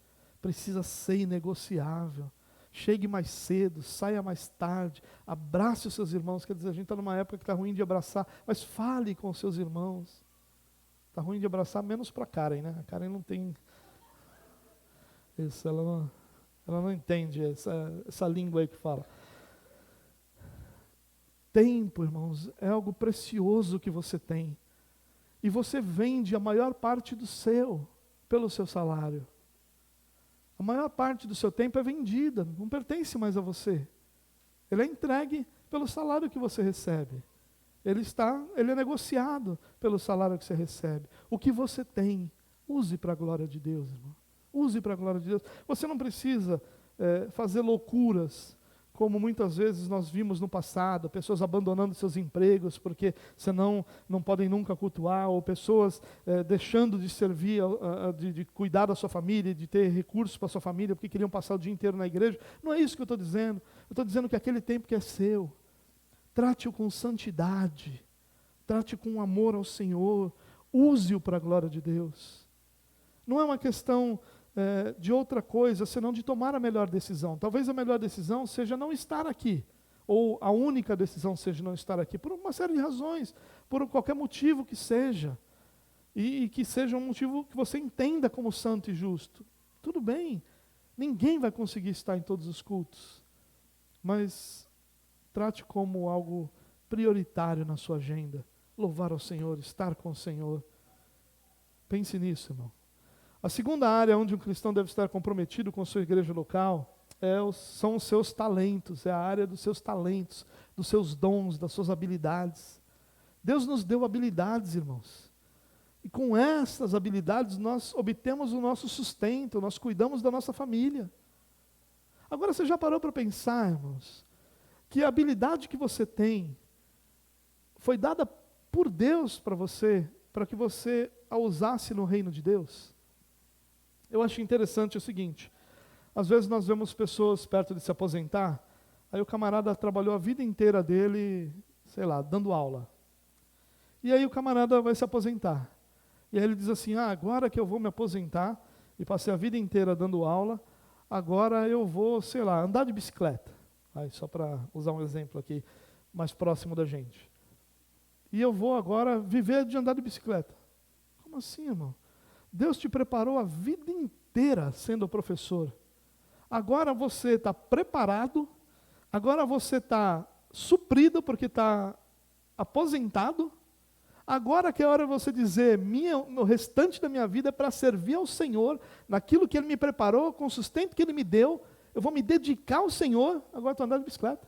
precisa ser inegociável. Chegue mais cedo, saia mais tarde, abrace os seus irmãos. Quer dizer, a gente está numa época que está ruim de abraçar, mas fale com os seus irmãos. Está ruim de abraçar, menos para a Karen, né? A Karen não tem isso, ela não entende essa língua aí que fala. Tempo, irmãos, é algo precioso que você tem. E você vende a maior parte do seu pelo seu salário. A maior parte do seu tempo é vendida, não pertence mais a você. Ele é entregue pelo salário que você recebe. Ele é negociado pelo salário que você recebe. O que você tem, use para a glória de Deus, irmão. Use para a glória de Deus. Você não precisa fazer loucuras, como muitas vezes nós vimos no passado, pessoas abandonando seus empregos porque senão não podem nunca cultuar, ou pessoas deixando de servir, de cuidar da sua família, de ter recursos para a sua família, porque queriam passar o dia inteiro na igreja. Não é isso que eu estou dizendo. Eu estou dizendo que aquele tempo que é seu, trate-o com santidade, trate com amor ao Senhor, use-o para a glória de Deus. Não é uma questão de outra coisa, senão de tomar a melhor decisão. Talvez a melhor decisão seja não estar aqui, ou a única decisão seja não estar aqui, por uma série de razões, por qualquer motivo que seja, e que seja um motivo que você entenda como santo e justo. Tudo bem, ninguém vai conseguir estar em todos os cultos, mas trate como algo prioritário na sua agenda, louvar ao Senhor, estar com o Senhor. Pense nisso, irmão. A segunda área onde um cristão deve estar comprometido com a sua igreja local são os seus talentos, é a área dos seus talentos, dos seus dons, das suas habilidades. Deus nos deu habilidades, irmãos. E com essas habilidades nós obtemos o nosso sustento, nós cuidamos da nossa família. Agora você já parou para pensar, irmãos, que a habilidade que você tem foi dada por Deus para você, para que você a usasse no reino de Deus? Eu acho interessante o seguinte: às vezes nós vemos pessoas perto de se aposentar, aí o camarada trabalhou a vida inteira dele, sei lá, dando aula. E aí o camarada vai se aposentar. E aí ele diz assim: agora que eu vou me aposentar, e passei a vida inteira dando aula, agora eu vou, sei lá, andar de bicicleta. Aí, só para usar um exemplo aqui, mais próximo da gente. E eu vou agora viver de andar de bicicleta. Como assim, irmão? Deus te preparou a vida inteira sendo professor. Agora você está preparado, agora você está suprido porque está aposentado. Agora que é hora de você dizer: o restante da minha vida é para servir ao Senhor, naquilo que Ele me preparou, com o sustento que Ele me deu, eu vou me dedicar ao Senhor. Agora estou andando de bicicleta.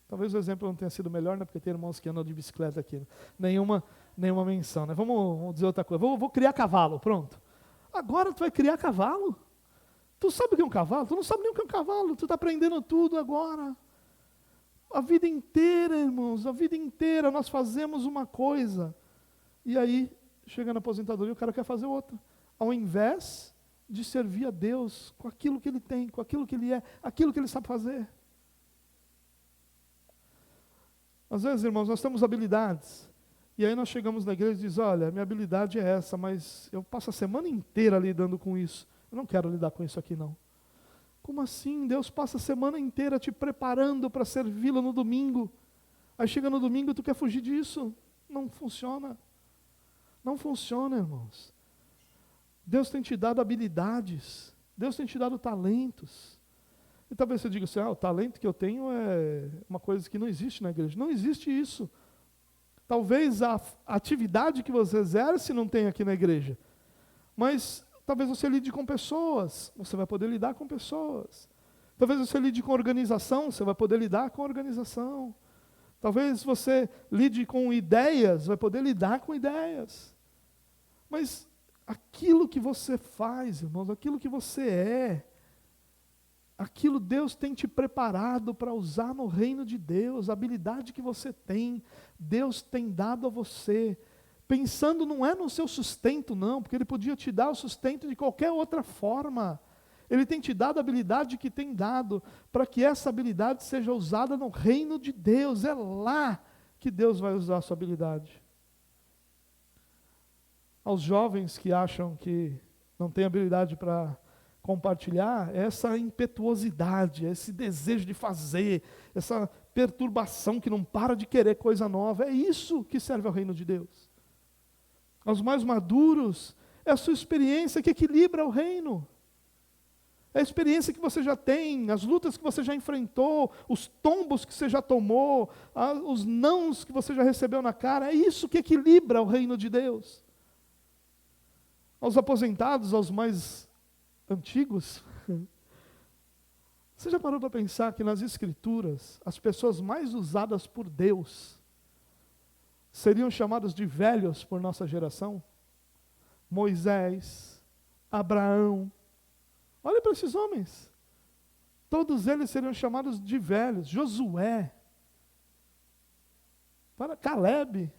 Talvez o exemplo não tenha sido melhor, né? Porque tem irmãos que andam de bicicleta aqui. Nenhuma menção, né? Vamos dizer outra coisa. Vou criar cavalo, pronto. Agora tu vai criar cavalo? Tu sabe o que é um cavalo? Tu não sabe nem o que é um cavalo. Tu está aprendendo tudo agora. A vida inteira, irmãos, a vida inteira nós fazemos uma coisa. E aí, chega na aposentadoria, o cara quer fazer outra. Ao invés de servir a Deus com aquilo que Ele tem, com aquilo que Ele é, aquilo que Ele sabe fazer. Às vezes, irmãos, nós temos habilidades, e aí nós chegamos na igreja e dizemos: olha, minha habilidade é essa, mas eu passo a semana inteira lidando com isso. Eu não quero lidar com isso aqui, não. Como assim? Deus passa a semana inteira te preparando para servi-lo no domingo. Aí chega no domingo e tu quer fugir disso. Não funciona. Não funciona, irmãos. Deus tem te dado habilidades. Deus tem te dado talentos. E talvez você diga assim, o talento que eu tenho é uma coisa que não existe na igreja. Não existe isso. Talvez a atividade que você exerce não tenha aqui na igreja. Mas talvez você lide com pessoas, você vai poder lidar com pessoas. Talvez você lide com organização, você vai poder lidar com organização. Talvez você lide com ideias, vai poder lidar com ideias. Mas aquilo que você faz, irmãos, aquilo que você aquilo Deus tem te preparado para usar no reino de Deus, a habilidade que você tem, Deus tem dado a você. Pensando não é no seu sustento não, porque Ele podia te dar o sustento de qualquer outra forma. Ele tem te dado a habilidade que tem dado, para que essa habilidade seja usada no reino de Deus. É lá que Deus vai usar a sua habilidade. Aos jovens que acham que não têm habilidade para compartilhar, essa impetuosidade, esse desejo de fazer, essa perturbação que não para de querer coisa nova, é isso que serve ao reino de Deus. Aos mais maduros, é a sua experiência que equilibra o reino. É a experiência que você já tem, as lutas que você já enfrentou, os tombos que você já tomou, os nãos que você já recebeu na cara, é isso que equilibra o reino de Deus. Aos aposentados, aos mais antigos, você já parou para pensar que nas Escrituras, as pessoas mais usadas por Deus seriam chamadas de velhos por nossa geração? Moisés, Abraão. Olha para esses homens. Todos eles seriam chamados de velhos. Josué. Para Caleb.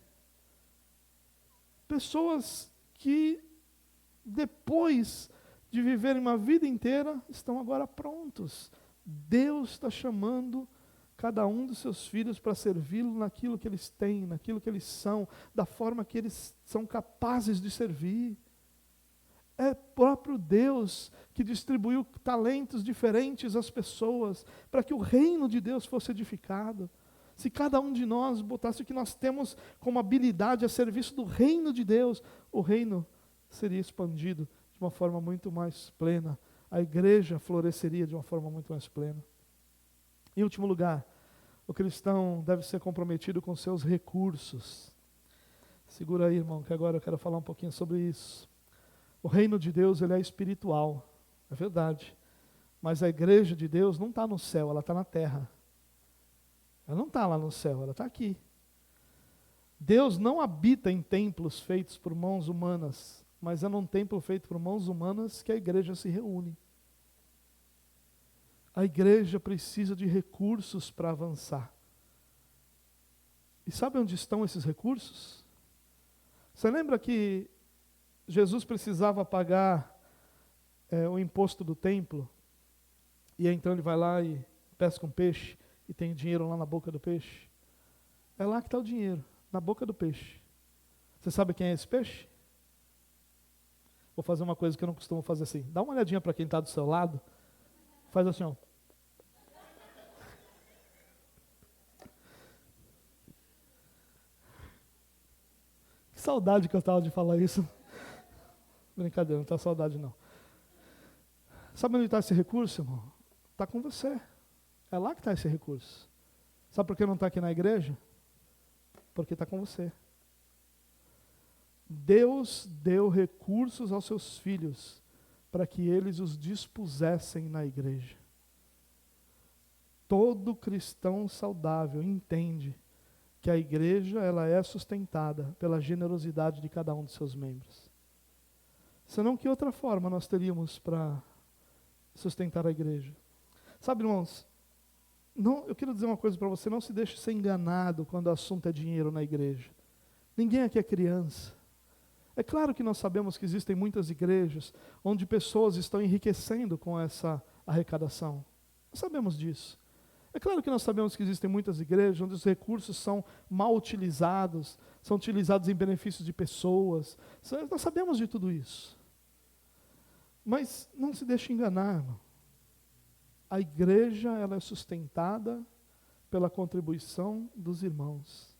Pessoas que depois de viverem uma vida inteira, estão agora prontos. Deus está chamando cada um dos seus filhos para servi-lo naquilo que eles têm, naquilo que eles são, da forma que eles são capazes de servir. É próprio Deus que distribuiu talentos diferentes às pessoas, para que o reino de Deus fosse edificado. Se cada um de nós botasse o que nós temos como habilidade a serviço do reino de Deus, o reino seria expandido de uma forma muito mais plena. A igreja floresceria de uma forma muito mais plena. Em último lugar, o cristão deve ser comprometido com seus recursos. Segura aí, irmão, que agora eu quero falar um pouquinho sobre isso. O reino de Deus, ele é espiritual, é verdade. Mas a igreja de Deus não está no céu, ela está na terra. Ela não está lá no céu, ela está aqui. Deus não habita em templos feitos por mãos humanas, mas é num templo feito por mãos humanas que a igreja se reúne. A igreja precisa de recursos para avançar. E sabe onde estão esses recursos? Você lembra que Jesus precisava pagar o imposto do templo? E aí, então ele vai lá e pesca um peixe e tem dinheiro lá na boca do peixe? É lá que está o dinheiro, na boca do peixe. Você sabe quem é esse peixe? Vou fazer uma coisa que eu não costumo fazer assim. Dá uma olhadinha para quem está do seu lado. Faz assim, ó. Que saudade que eu estava de falar isso. Brincadeira, não está saudade não. Sabe onde está esse recurso, irmão? Está com você. É lá que está esse recurso. Sabe por que não está aqui na igreja? Porque está com você. Deus deu recursos aos seus filhos para que eles os dispusessem na igreja. Todo cristão saudável entende que a igreja ela é sustentada pela generosidade de cada um dos seus membros. Senão, que outra forma nós teríamos para sustentar a igreja? Sabe, irmãos, eu quero dizer uma coisa para você, não se deixe ser enganado quando o assunto é dinheiro na igreja. Ninguém aqui é criança. É claro que nós sabemos que existem muitas igrejas onde pessoas estão enriquecendo com essa arrecadação. Nós sabemos disso. É claro que nós sabemos que existem muitas igrejas onde os recursos são mal utilizados, são utilizados em benefício de pessoas. Nós sabemos de tudo isso. Mas não se deixe enganar, irmão. A igreja ela é sustentada pela contribuição dos irmãos.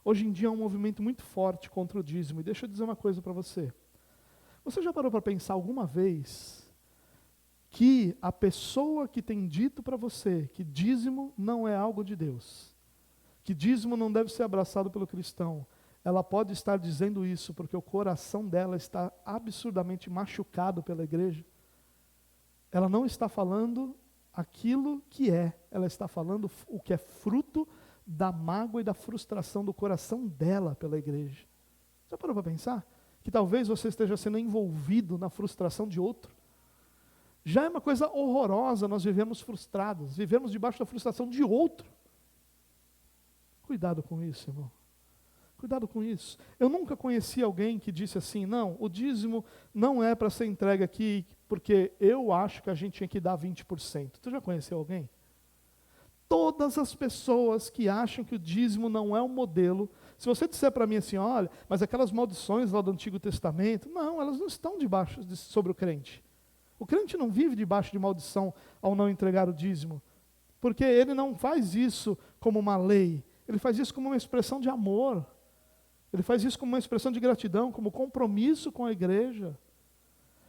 Hoje em dia há um movimento muito forte contra o dízimo. E deixa eu dizer uma coisa para você. Você já parou para pensar alguma vez que a pessoa que tem dito para você que dízimo não é algo de Deus, que dízimo não deve ser abraçado pelo cristão, ela pode estar dizendo isso porque o coração dela está absurdamente machucado pela igreja? Ela não está falando aquilo que é, ela está falando o que é fruto da mágoa e da frustração do coração dela pela igreja. Já parou para pensar? Que talvez você esteja sendo envolvido na frustração de outro. Já é uma coisa horrorosa nós vivemos frustrados, vivemos debaixo da frustração de outro. Cuidado com isso, irmão. Cuidado com isso. Eu nunca conheci alguém que disse assim, não, o dízimo não é para ser entregue aqui, porque eu acho que a gente tinha que dar 20%. Tu já conheceu alguém? Todas as pessoas que acham que o dízimo não é um modelo, se você disser para mim assim, olha, mas aquelas maldições lá do Antigo Testamento, não, elas não estão sobre o crente. O crente não vive debaixo de maldição ao não entregar o dízimo, porque ele não faz isso como uma lei, ele faz isso como uma expressão de amor, ele faz isso como uma expressão de gratidão, como compromisso com a igreja.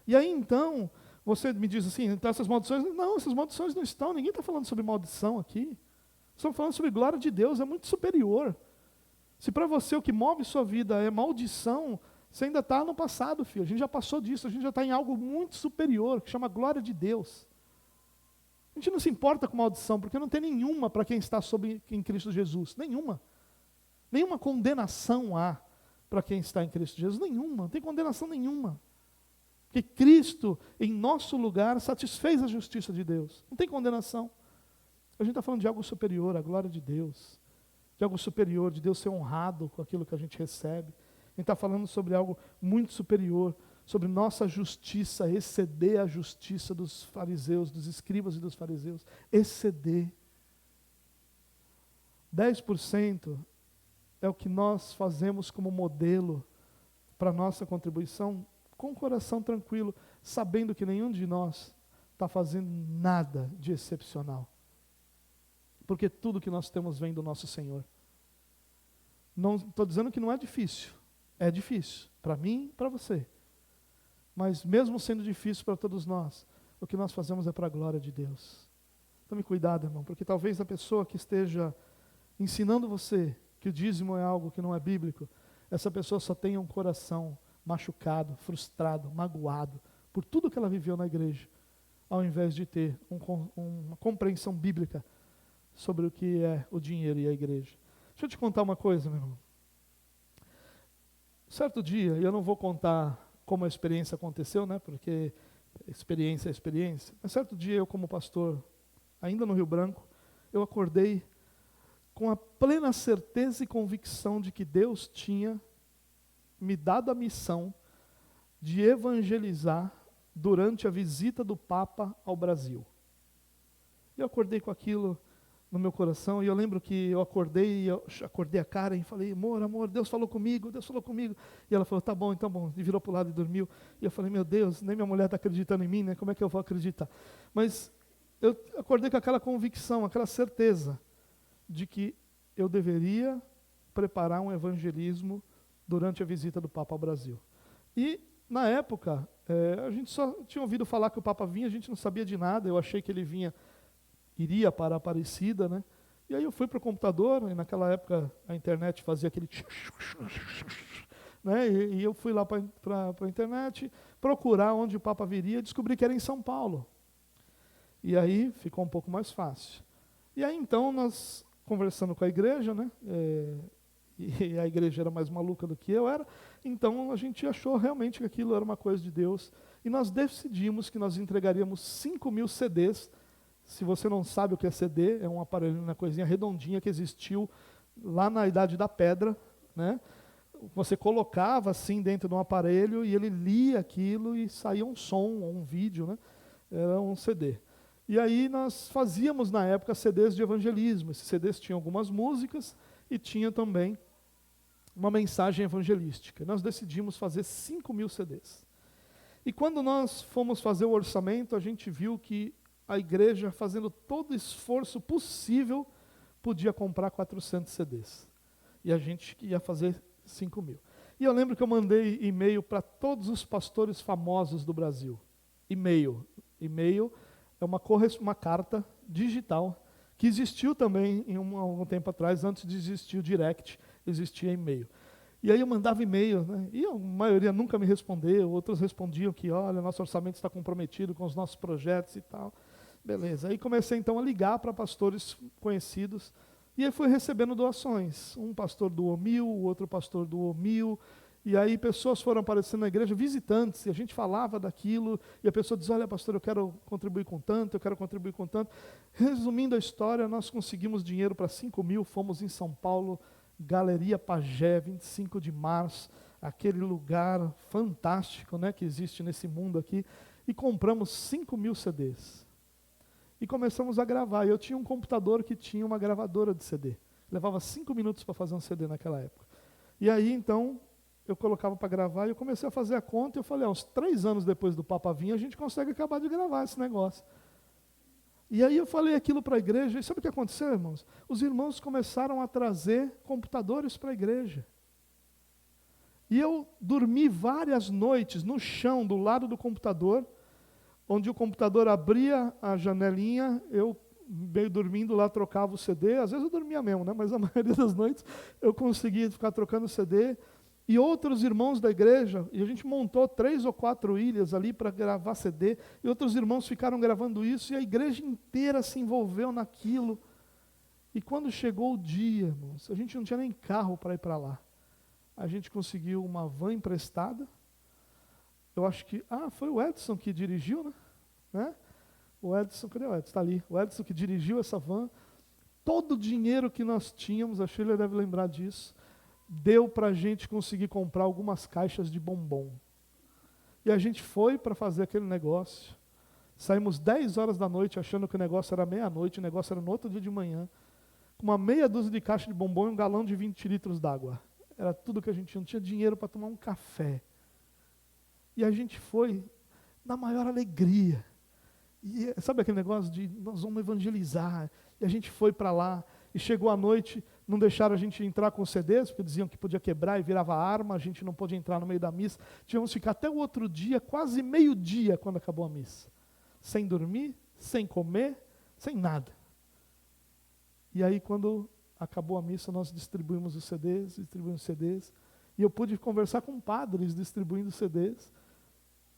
E aí então, você me diz assim, então essas maldições, não, essas maldições não estão, ninguém está falando sobre maldição aqui, estamos falando sobre glória de Deus, é muito superior. Se para você o que move sua vida é maldição, você ainda está no passado, filho. A gente já passou disso, a gente já está em algo muito superior, que chama glória de Deus. A gente não se importa com maldição, porque não tem nenhuma para quem está em Cristo Jesus. Nenhuma. Nenhuma condenação há para quem está em Cristo Jesus. Nenhuma. Não tem condenação nenhuma. Porque Cristo, em nosso lugar, satisfez a justiça de Deus. Não tem condenação. A gente está falando de algo superior, a glória de Deus. De algo superior, de Deus ser honrado com aquilo que a gente recebe. A gente está falando sobre algo muito superior, sobre nossa justiça, exceder a justiça dos fariseus, dos escribas e dos fariseus. Exceder. 10% é o que nós fazemos como modelo para a nossa contribuição, com o coração tranquilo, sabendo que nenhum de nós está fazendo nada de excepcional. Porque tudo que nós temos vem do nosso Senhor. Não estou dizendo que não é difícil. É difícil, para mim e para você. Mas mesmo sendo difícil para todos nós, o que nós fazemos é para a glória de Deus. Tome cuidado, irmão, porque talvez a pessoa que esteja ensinando você que o dízimo é algo que não é bíblico, essa pessoa só tenha um coração machucado, frustrado, magoado, por tudo que ela viveu na igreja, ao invés de ter uma compreensão bíblica sobre o que é o dinheiro e a igreja. Deixa eu te contar uma coisa, meu irmão. Certo dia, e eu não vou contar como a experiência aconteceu, né, porque experiência é experiência, mas certo dia eu como pastor, ainda no Rio Branco, eu acordei com a plena certeza e convicção de que Deus tinha me dado a missão de evangelizar durante a visita do Papa ao Brasil. Eu acordei com aquilo no meu coração, e eu lembro que eu acordei a Karen e falei, amor, Deus falou comigo. E ela falou, tá bom, então bom, e virou para o lado e dormiu. E eu falei, meu Deus, nem minha mulher está acreditando em mim, né? Como é que eu vou acreditar? Mas eu acordei com aquela convicção, aquela certeza de que eu deveria preparar um evangelismo durante a visita do Papa ao Brasil. E, na época, a gente só tinha ouvido falar que o Papa vinha, a gente não sabia de nada, eu achei que ele iria para a Aparecida, né? E aí eu fui para o computador, e naquela época a internet fazia aquele né? E eu fui lá para a internet procurar onde o Papa viria e descobri que era em São Paulo. E aí ficou um pouco mais fácil. E aí então nós, conversando com a igreja, né? E a igreja era mais maluca do que eu era, então a gente achou realmente que aquilo era uma coisa de Deus, e nós decidimos que nós entregaríamos 5.000 CDs. Se você não sabe o que é CD, é um aparelho, uma coisinha redondinha que existiu lá na Idade da Pedra, né? Você colocava assim dentro de um aparelho e ele lia aquilo e saía um som, um vídeo, né? Era um CD. E aí nós fazíamos na época CDs de evangelismo. Esses CDs tinham algumas músicas e tinha também uma mensagem evangelística. Nós decidimos fazer 5.000 CDs. E quando nós fomos fazer o orçamento, a gente viu que a igreja, fazendo todo o esforço possível, podia comprar 400 CDs. E a gente ia fazer 5.000. E eu lembro que eu mandei e-mail para todos os pastores famosos do Brasil. E-mail. E-mail é uma carta digital que existiu também algum tempo atrás, antes de existir o direct, existia e-mail. E aí eu mandava e-mail, né? E a maioria nunca me respondeu, outros respondiam que, olha, nosso orçamento está comprometido com os nossos projetos e tal. Beleza. Aí comecei então a ligar para pastores conhecidos, e aí fui recebendo doações. Um pastor doou 1.000, o outro pastor doou 1.000, e aí pessoas foram aparecendo na igreja, visitantes, e a gente falava daquilo, e a pessoa diz, olha pastor, eu quero contribuir com tanto, eu quero contribuir com tanto. Resumindo a história, nós conseguimos dinheiro para 5.000, fomos em São Paulo, Galeria Pagé, 25 de março, aquele lugar fantástico, né, que existe nesse mundo aqui, e compramos 5.000 CDs. E começamos a gravar. Eu tinha um computador que tinha uma gravadora de CD. Levava 5 minutos para fazer um CD naquela época. E aí, então, eu colocava para gravar e eu comecei a fazer a conta e eu falei, uns 3 anos depois do Papa vir, a gente consegue acabar de gravar esse negócio. E aí eu falei aquilo para a igreja, e sabe o que aconteceu, irmãos? Os irmãos começaram a trazer computadores para a igreja. E eu dormi várias noites no chão, do lado do computador, onde o computador abria a janelinha, eu meio dormindo lá, trocava o CD, às vezes eu dormia mesmo, né? Mas a maioria das noites eu conseguia ficar trocando o CD, e outros irmãos da igreja, e a gente montou 3 ou 4 ilhas ali para gravar CD, e outros irmãos ficaram gravando isso, e a igreja inteira se envolveu naquilo. E quando chegou o dia, irmãos, a gente não tinha nem carro para ir para lá. A gente conseguiu uma van emprestada. Eu acho que, foi o Edson que dirigiu, né? O Edson, cadê o Edson? Está ali. O Edson que dirigiu essa van. Todo o dinheiro que nós tínhamos, a Sheila deve lembrar disso, deu para a gente conseguir comprar algumas caixas de bombom. E a gente foi para fazer aquele negócio. Saímos 10 horas da noite achando que o negócio era meia-noite, o negócio era no outro dia de manhã, com uma meia dúzia de caixa de bombom e um galão de 20 litros d'água. Era tudo que a gente tinha, não tinha dinheiro para tomar um café. E a gente foi na maior alegria. E sabe aquele negócio de nós vamos evangelizar? E a gente foi para lá, e chegou a noite, não deixaram a gente entrar com CDs, porque diziam que podia quebrar e virava arma, a gente não pôde entrar no meio da missa. Tínhamos que ficar até o outro dia, quase meio-dia, quando acabou a missa. Sem dormir, sem comer, sem nada. E aí, quando acabou a missa, nós distribuímos os CDs, e eu pude conversar com padres distribuindo CDs.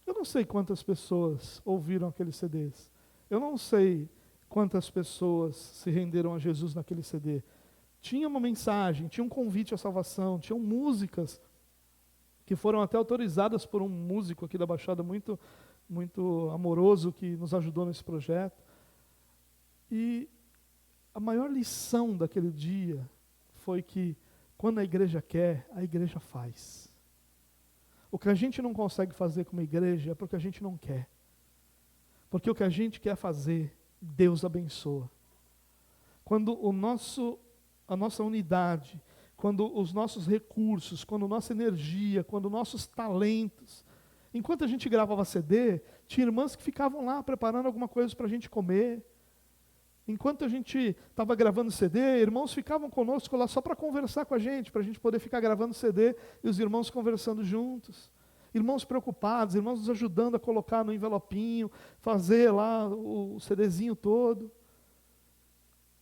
Eu não sei quantas pessoas ouviram aqueles CDs. Eu não sei quantas pessoas se renderam a Jesus naquele CD. Tinha uma mensagem, tinha um convite à salvação, tinham músicas que foram até autorizadas por um músico aqui da Baixada muito, muito amoroso que nos ajudou nesse projeto. E a maior lição daquele dia foi que quando a igreja quer, a igreja faz. O que a gente não consegue fazer como igreja é porque a gente não quer. Porque o que a gente quer fazer, Deus abençoa. Quando a nossa unidade, quando os nossos recursos, quando a nossa energia, quando nossos talentos. Enquanto a gente gravava CD, tinha irmãs que ficavam lá preparando alguma coisa para a gente comer. Enquanto a gente estava gravando CD, irmãos ficavam conosco lá só para conversar com a gente poder ficar gravando CD e os irmãos conversando juntos. Irmãos preocupados, irmãos nos ajudando a colocar no envelopinho, fazer lá o CDzinho todo.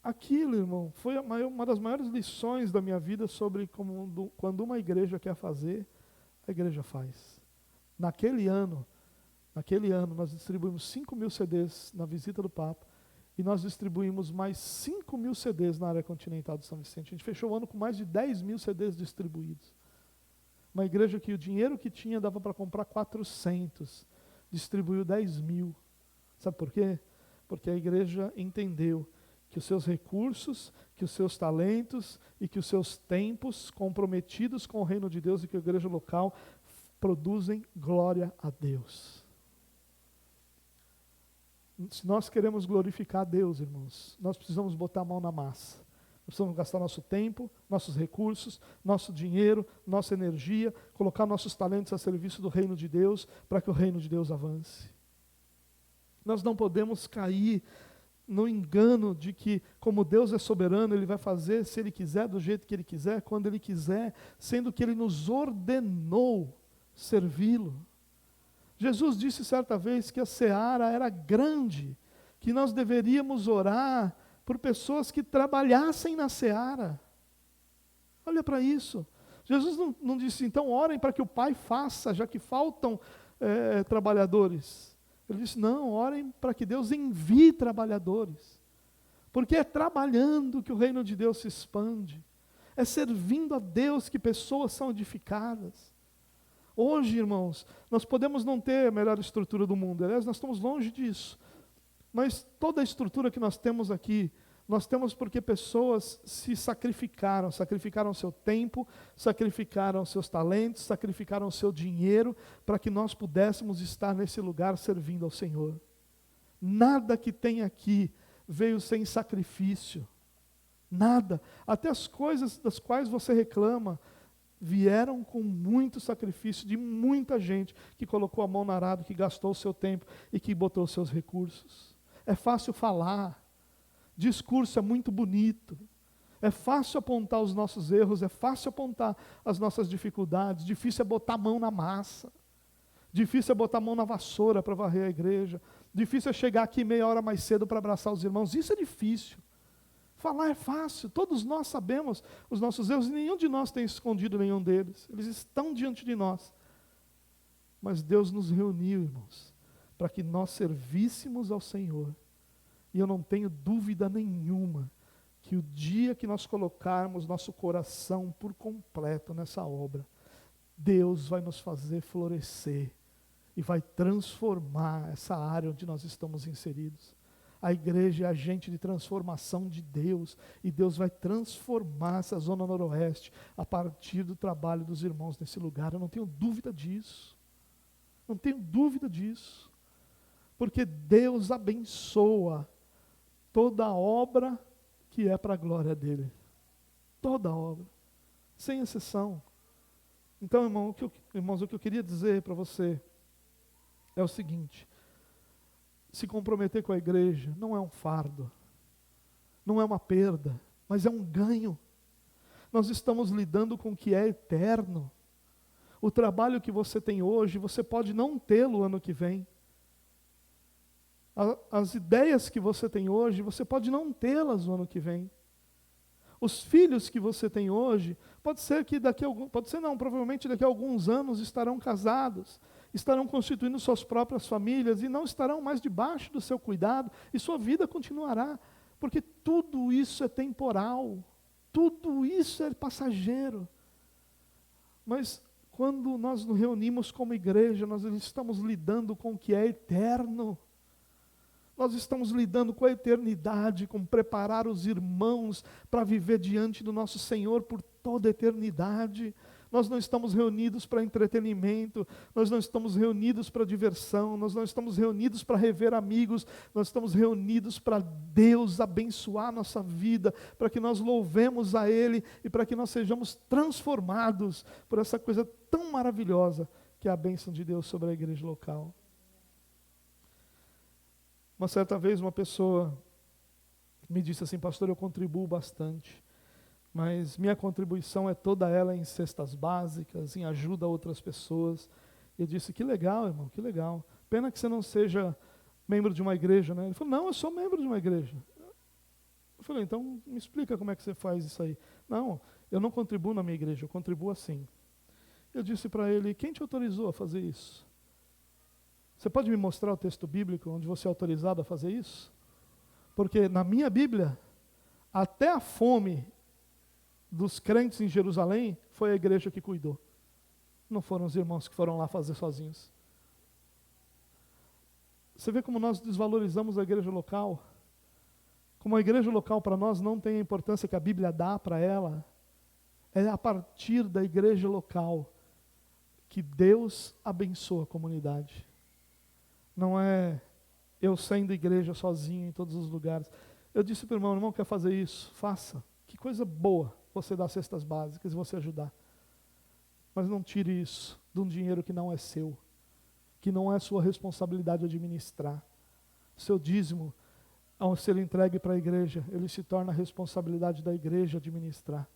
Aquilo, irmão, foi uma das maiores lições da minha vida sobre quando uma igreja quer fazer, a igreja faz. Naquele ano, nós distribuímos 5.000 CDs na visita do Papa, e nós distribuímos mais 5.000 CDs na área continental de São Vicente. A gente fechou o ano com mais de 10.000 CDs distribuídos. Uma igreja que o dinheiro que tinha dava para comprar 400, distribuiu 10.000. Sabe por quê? Porque a igreja entendeu que os seus recursos, que os seus talentos e que os seus tempos comprometidos com o reino de Deus e com a igreja local produzem glória a Deus. Se nós queremos glorificar a Deus, irmãos, nós precisamos botar a mão na massa. Nós precisamos gastar nosso tempo, nossos recursos, nosso dinheiro, nossa energia, colocar nossos talentos a serviço do reino de Deus, para que o reino de Deus avance. Nós não podemos cair no engano de que, como Deus é soberano, Ele vai fazer, se Ele quiser, do jeito que Ele quiser, quando Ele quiser, sendo que Ele nos ordenou servi-lo. Jesus disse certa vez que a seara era grande, que nós deveríamos orar por pessoas que trabalhassem na seara. Olha para isso. Jesus não disse, então orem para que o Pai faça, já que faltam trabalhadores. Ele disse, não, orem para que Deus envie trabalhadores. Porque é trabalhando que o reino de Deus se expande. É servindo a Deus que pessoas são edificadas. Hoje, irmãos, nós podemos não ter a melhor estrutura do mundo. Aliás, nós estamos longe disso. Mas toda a estrutura que nós temos aqui, nós temos porque pessoas se sacrificaram seu tempo, sacrificaram seus talentos, sacrificaram o seu dinheiro, para que nós pudéssemos estar nesse lugar servindo ao Senhor. Nada que tem aqui veio sem sacrifício. Nada. Até as coisas das quais você reclama, vieram com muito sacrifício de muita gente que colocou a mão no arado, que gastou o seu tempo e que botou os seus recursos. É fácil falar, discurso é muito bonito, é fácil apontar os nossos erros, é fácil apontar as nossas dificuldades, difícil é botar a mão na massa, difícil é botar a mão na vassoura para varrer a igreja, difícil é chegar aqui meia hora mais cedo para abraçar os irmãos, isso é difícil. Falar é fácil, todos nós sabemos os nossos erros, e nenhum de nós tem escondido nenhum deles, eles estão diante de nós. Mas Deus nos reuniu, irmãos, para que nós servíssemos ao Senhor. E eu não tenho dúvida nenhuma que o dia que nós colocarmos nosso coração por completo nessa obra, Deus vai nos fazer florescer e vai transformar essa área onde nós estamos inseridos. A igreja é agente de transformação de Deus, e Deus vai transformar essa zona noroeste a partir do trabalho dos irmãos nesse lugar. Eu não tenho dúvida disso. Não tenho dúvida disso. Porque Deus abençoa toda a obra que é para a glória dele. Toda a obra. Sem exceção. Então, irmãos, o que eu queria dizer para você é o seguinte: se comprometer com a igreja não é um fardo, não é uma perda, mas é um ganho. Nós estamos lidando com o que é eterno. O trabalho que você tem hoje, você pode não tê-lo ano que vem. As ideias que você tem hoje, você pode não tê-las no ano que vem. Os filhos que você tem hoje, provavelmente daqui a alguns anos estarão casados, estarão constituindo suas próprias famílias e não estarão mais debaixo do seu cuidado, e sua vida continuará, porque tudo isso é temporal, tudo isso é passageiro. Mas quando nós nos reunimos como igreja, nós estamos lidando com o que é eterno. Nós estamos lidando com a eternidade, com preparar os irmãos para viver diante do nosso Senhor por toda a eternidade. Nós não estamos reunidos para entretenimento, nós não estamos reunidos para diversão, nós não estamos reunidos para rever amigos, nós estamos reunidos para Deus abençoar a nossa vida, para que nós louvemos a Ele e para que nós sejamos transformados por essa coisa tão maravilhosa que é a bênção de Deus sobre a igreja local. Uma certa vez uma pessoa me disse assim: pastor, eu contribuo bastante, mas minha contribuição é toda ela em cestas básicas, em ajuda a outras pessoas. Eu disse: que legal, irmão, que legal. Pena que você não seja membro de uma igreja, né? Ele falou: não, eu sou membro de uma igreja. Eu falei: então me explica como é que você faz isso aí. Não, eu não contribuo na minha igreja, eu contribuo assim. Eu disse para ele: quem te autorizou a fazer isso? Você pode me mostrar o texto bíblico onde você é autorizado a fazer isso? Porque na minha Bíblia, até a fome dos crentes em Jerusalém foi a igreja que cuidou. Não foram os irmãos que foram lá fazer sozinhos. Você vê como nós desvalorizamos a igreja local? Como a igreja local para nós não tem a importância que a Bíblia dá para ela. É a partir da igreja local que Deus abençoa a comunidade. Não é eu sendo igreja sozinho em todos os lugares. Eu disse para o irmão quer fazer isso? Faça. Que coisa boa você dar cestas básicas e você ajudar. Mas não tire isso de um dinheiro que não é seu, que não é sua responsabilidade administrar. Seu dízimo ao ser entregue para a igreja, ele se torna a responsabilidade da igreja administrar,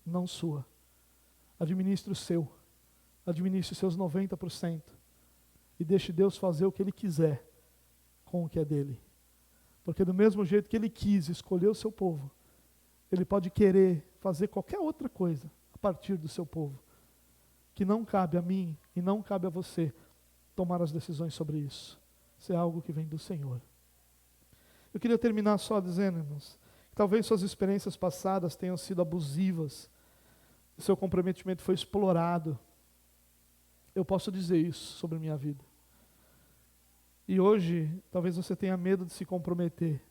não sua. Administre o seu, administre os seus 90% e deixe Deus fazer o que Ele quiser com o que é dele. Porque do mesmo jeito que Ele quis escolher o seu povo, Ele pode querer fazer qualquer outra coisa a partir do seu povo, que não cabe a mim e não cabe a você tomar as decisões sobre isso. Isso é algo que vem do Senhor. Eu queria terminar só dizendo, irmãos, que talvez suas experiências passadas tenham sido abusivas, o seu comprometimento foi explorado. Eu posso dizer isso sobre a minha vida. E hoje, talvez você tenha medo de se comprometer.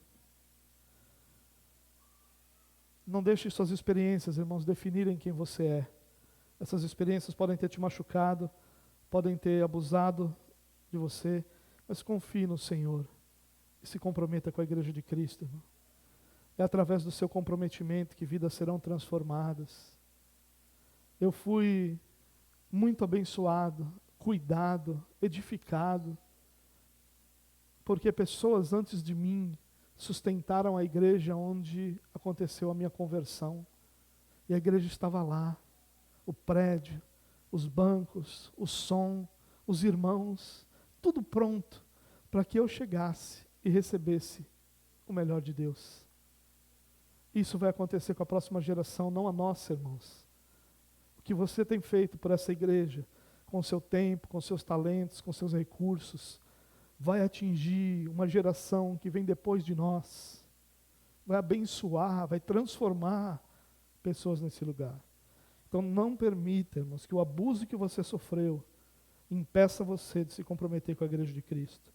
Não deixe suas experiências, irmãos, definirem quem você é. Essas experiências podem ter te machucado, podem ter abusado de você, mas confie no Senhor e se comprometa com a igreja de Cristo, irmão. É através do seu comprometimento que vidas serão transformadas. Eu fui muito abençoado, cuidado, edificado, porque pessoas antes de mim sustentaram a igreja onde aconteceu a minha conversão. E a igreja estava lá, o prédio, os bancos, o som, os irmãos, tudo pronto para que eu chegasse e recebesse o melhor de Deus. Isso vai acontecer com a próxima geração, não a nossa, irmãos. O que você tem feito por essa igreja, com o seu tempo, com seus talentos, com seus recursos, vai atingir uma geração que vem depois de nós. Vai abençoar, vai transformar pessoas nesse lugar. Então não permita, irmãos, que o abuso que você sofreu impeça você de se comprometer com a igreja de Cristo.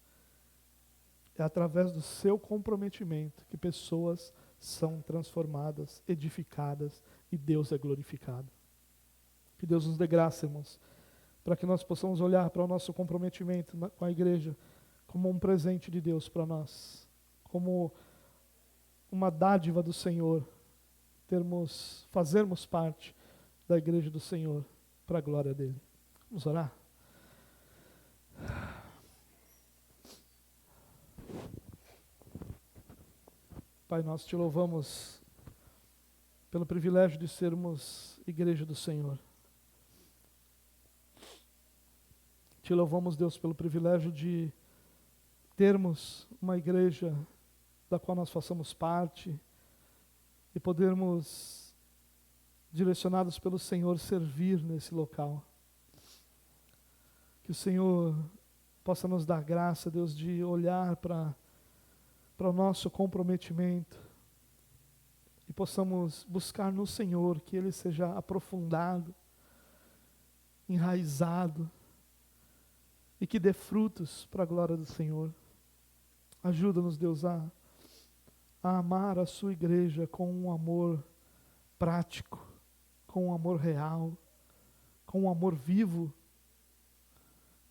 É através do seu comprometimento que pessoas são transformadas, edificadas e Deus é glorificado. Que Deus nos dê graça, irmãos, para que nós possamos olhar para o nosso comprometimento com a igreja como um presente de Deus para nós, como uma dádiva do Senhor, fazermos parte da igreja do Senhor para a glória dele. Vamos orar? Pai, nós te louvamos pelo privilégio de sermos igreja do Senhor. Te louvamos, Deus, pelo privilégio de termos uma igreja da qual nós façamos parte e podermos, direcionados pelo Senhor, servir nesse local. Que o Senhor possa nos dar graça, Deus, de olhar para o nosso comprometimento e possamos buscar no Senhor que Ele seja aprofundado, enraizado e que dê frutos para a glória do Senhor. Ajuda-nos, Deus, a amar a sua igreja com um amor prático, com um amor real, com um amor vivo.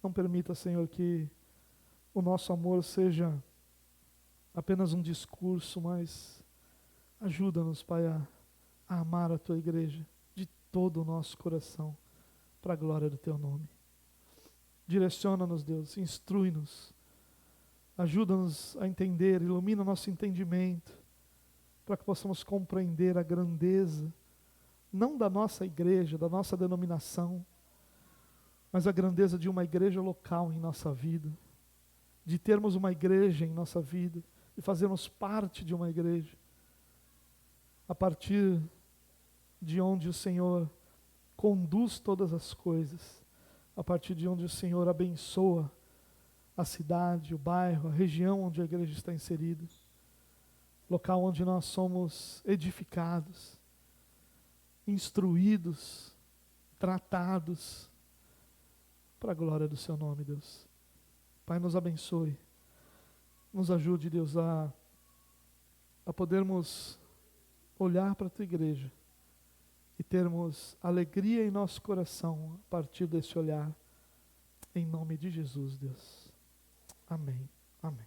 Não permita, Senhor, que o nosso amor seja apenas um discurso, mas ajuda-nos, Pai, a amar a tua igreja de todo o nosso coração, para a glória do teu nome. Direciona-nos, Deus, instrui-nos, ajuda-nos a entender, ilumina o nosso entendimento, para que possamos compreender a grandeza, não da nossa igreja, da nossa denominação, mas a grandeza de uma igreja local em nossa vida, de termos uma igreja em nossa vida, de fazermos parte de uma igreja, a partir de onde o Senhor conduz todas as coisas, a partir de onde o Senhor abençoa a cidade, o bairro, a região onde a igreja está inserida, local onde nós somos edificados, instruídos, tratados, para a glória do seu nome, Deus. Pai, nos abençoe, nos ajude, Deus, a podermos olhar para a tua igreja e termos alegria em nosso coração a partir desse olhar, em nome de Jesus, Deus. Amém. Amém.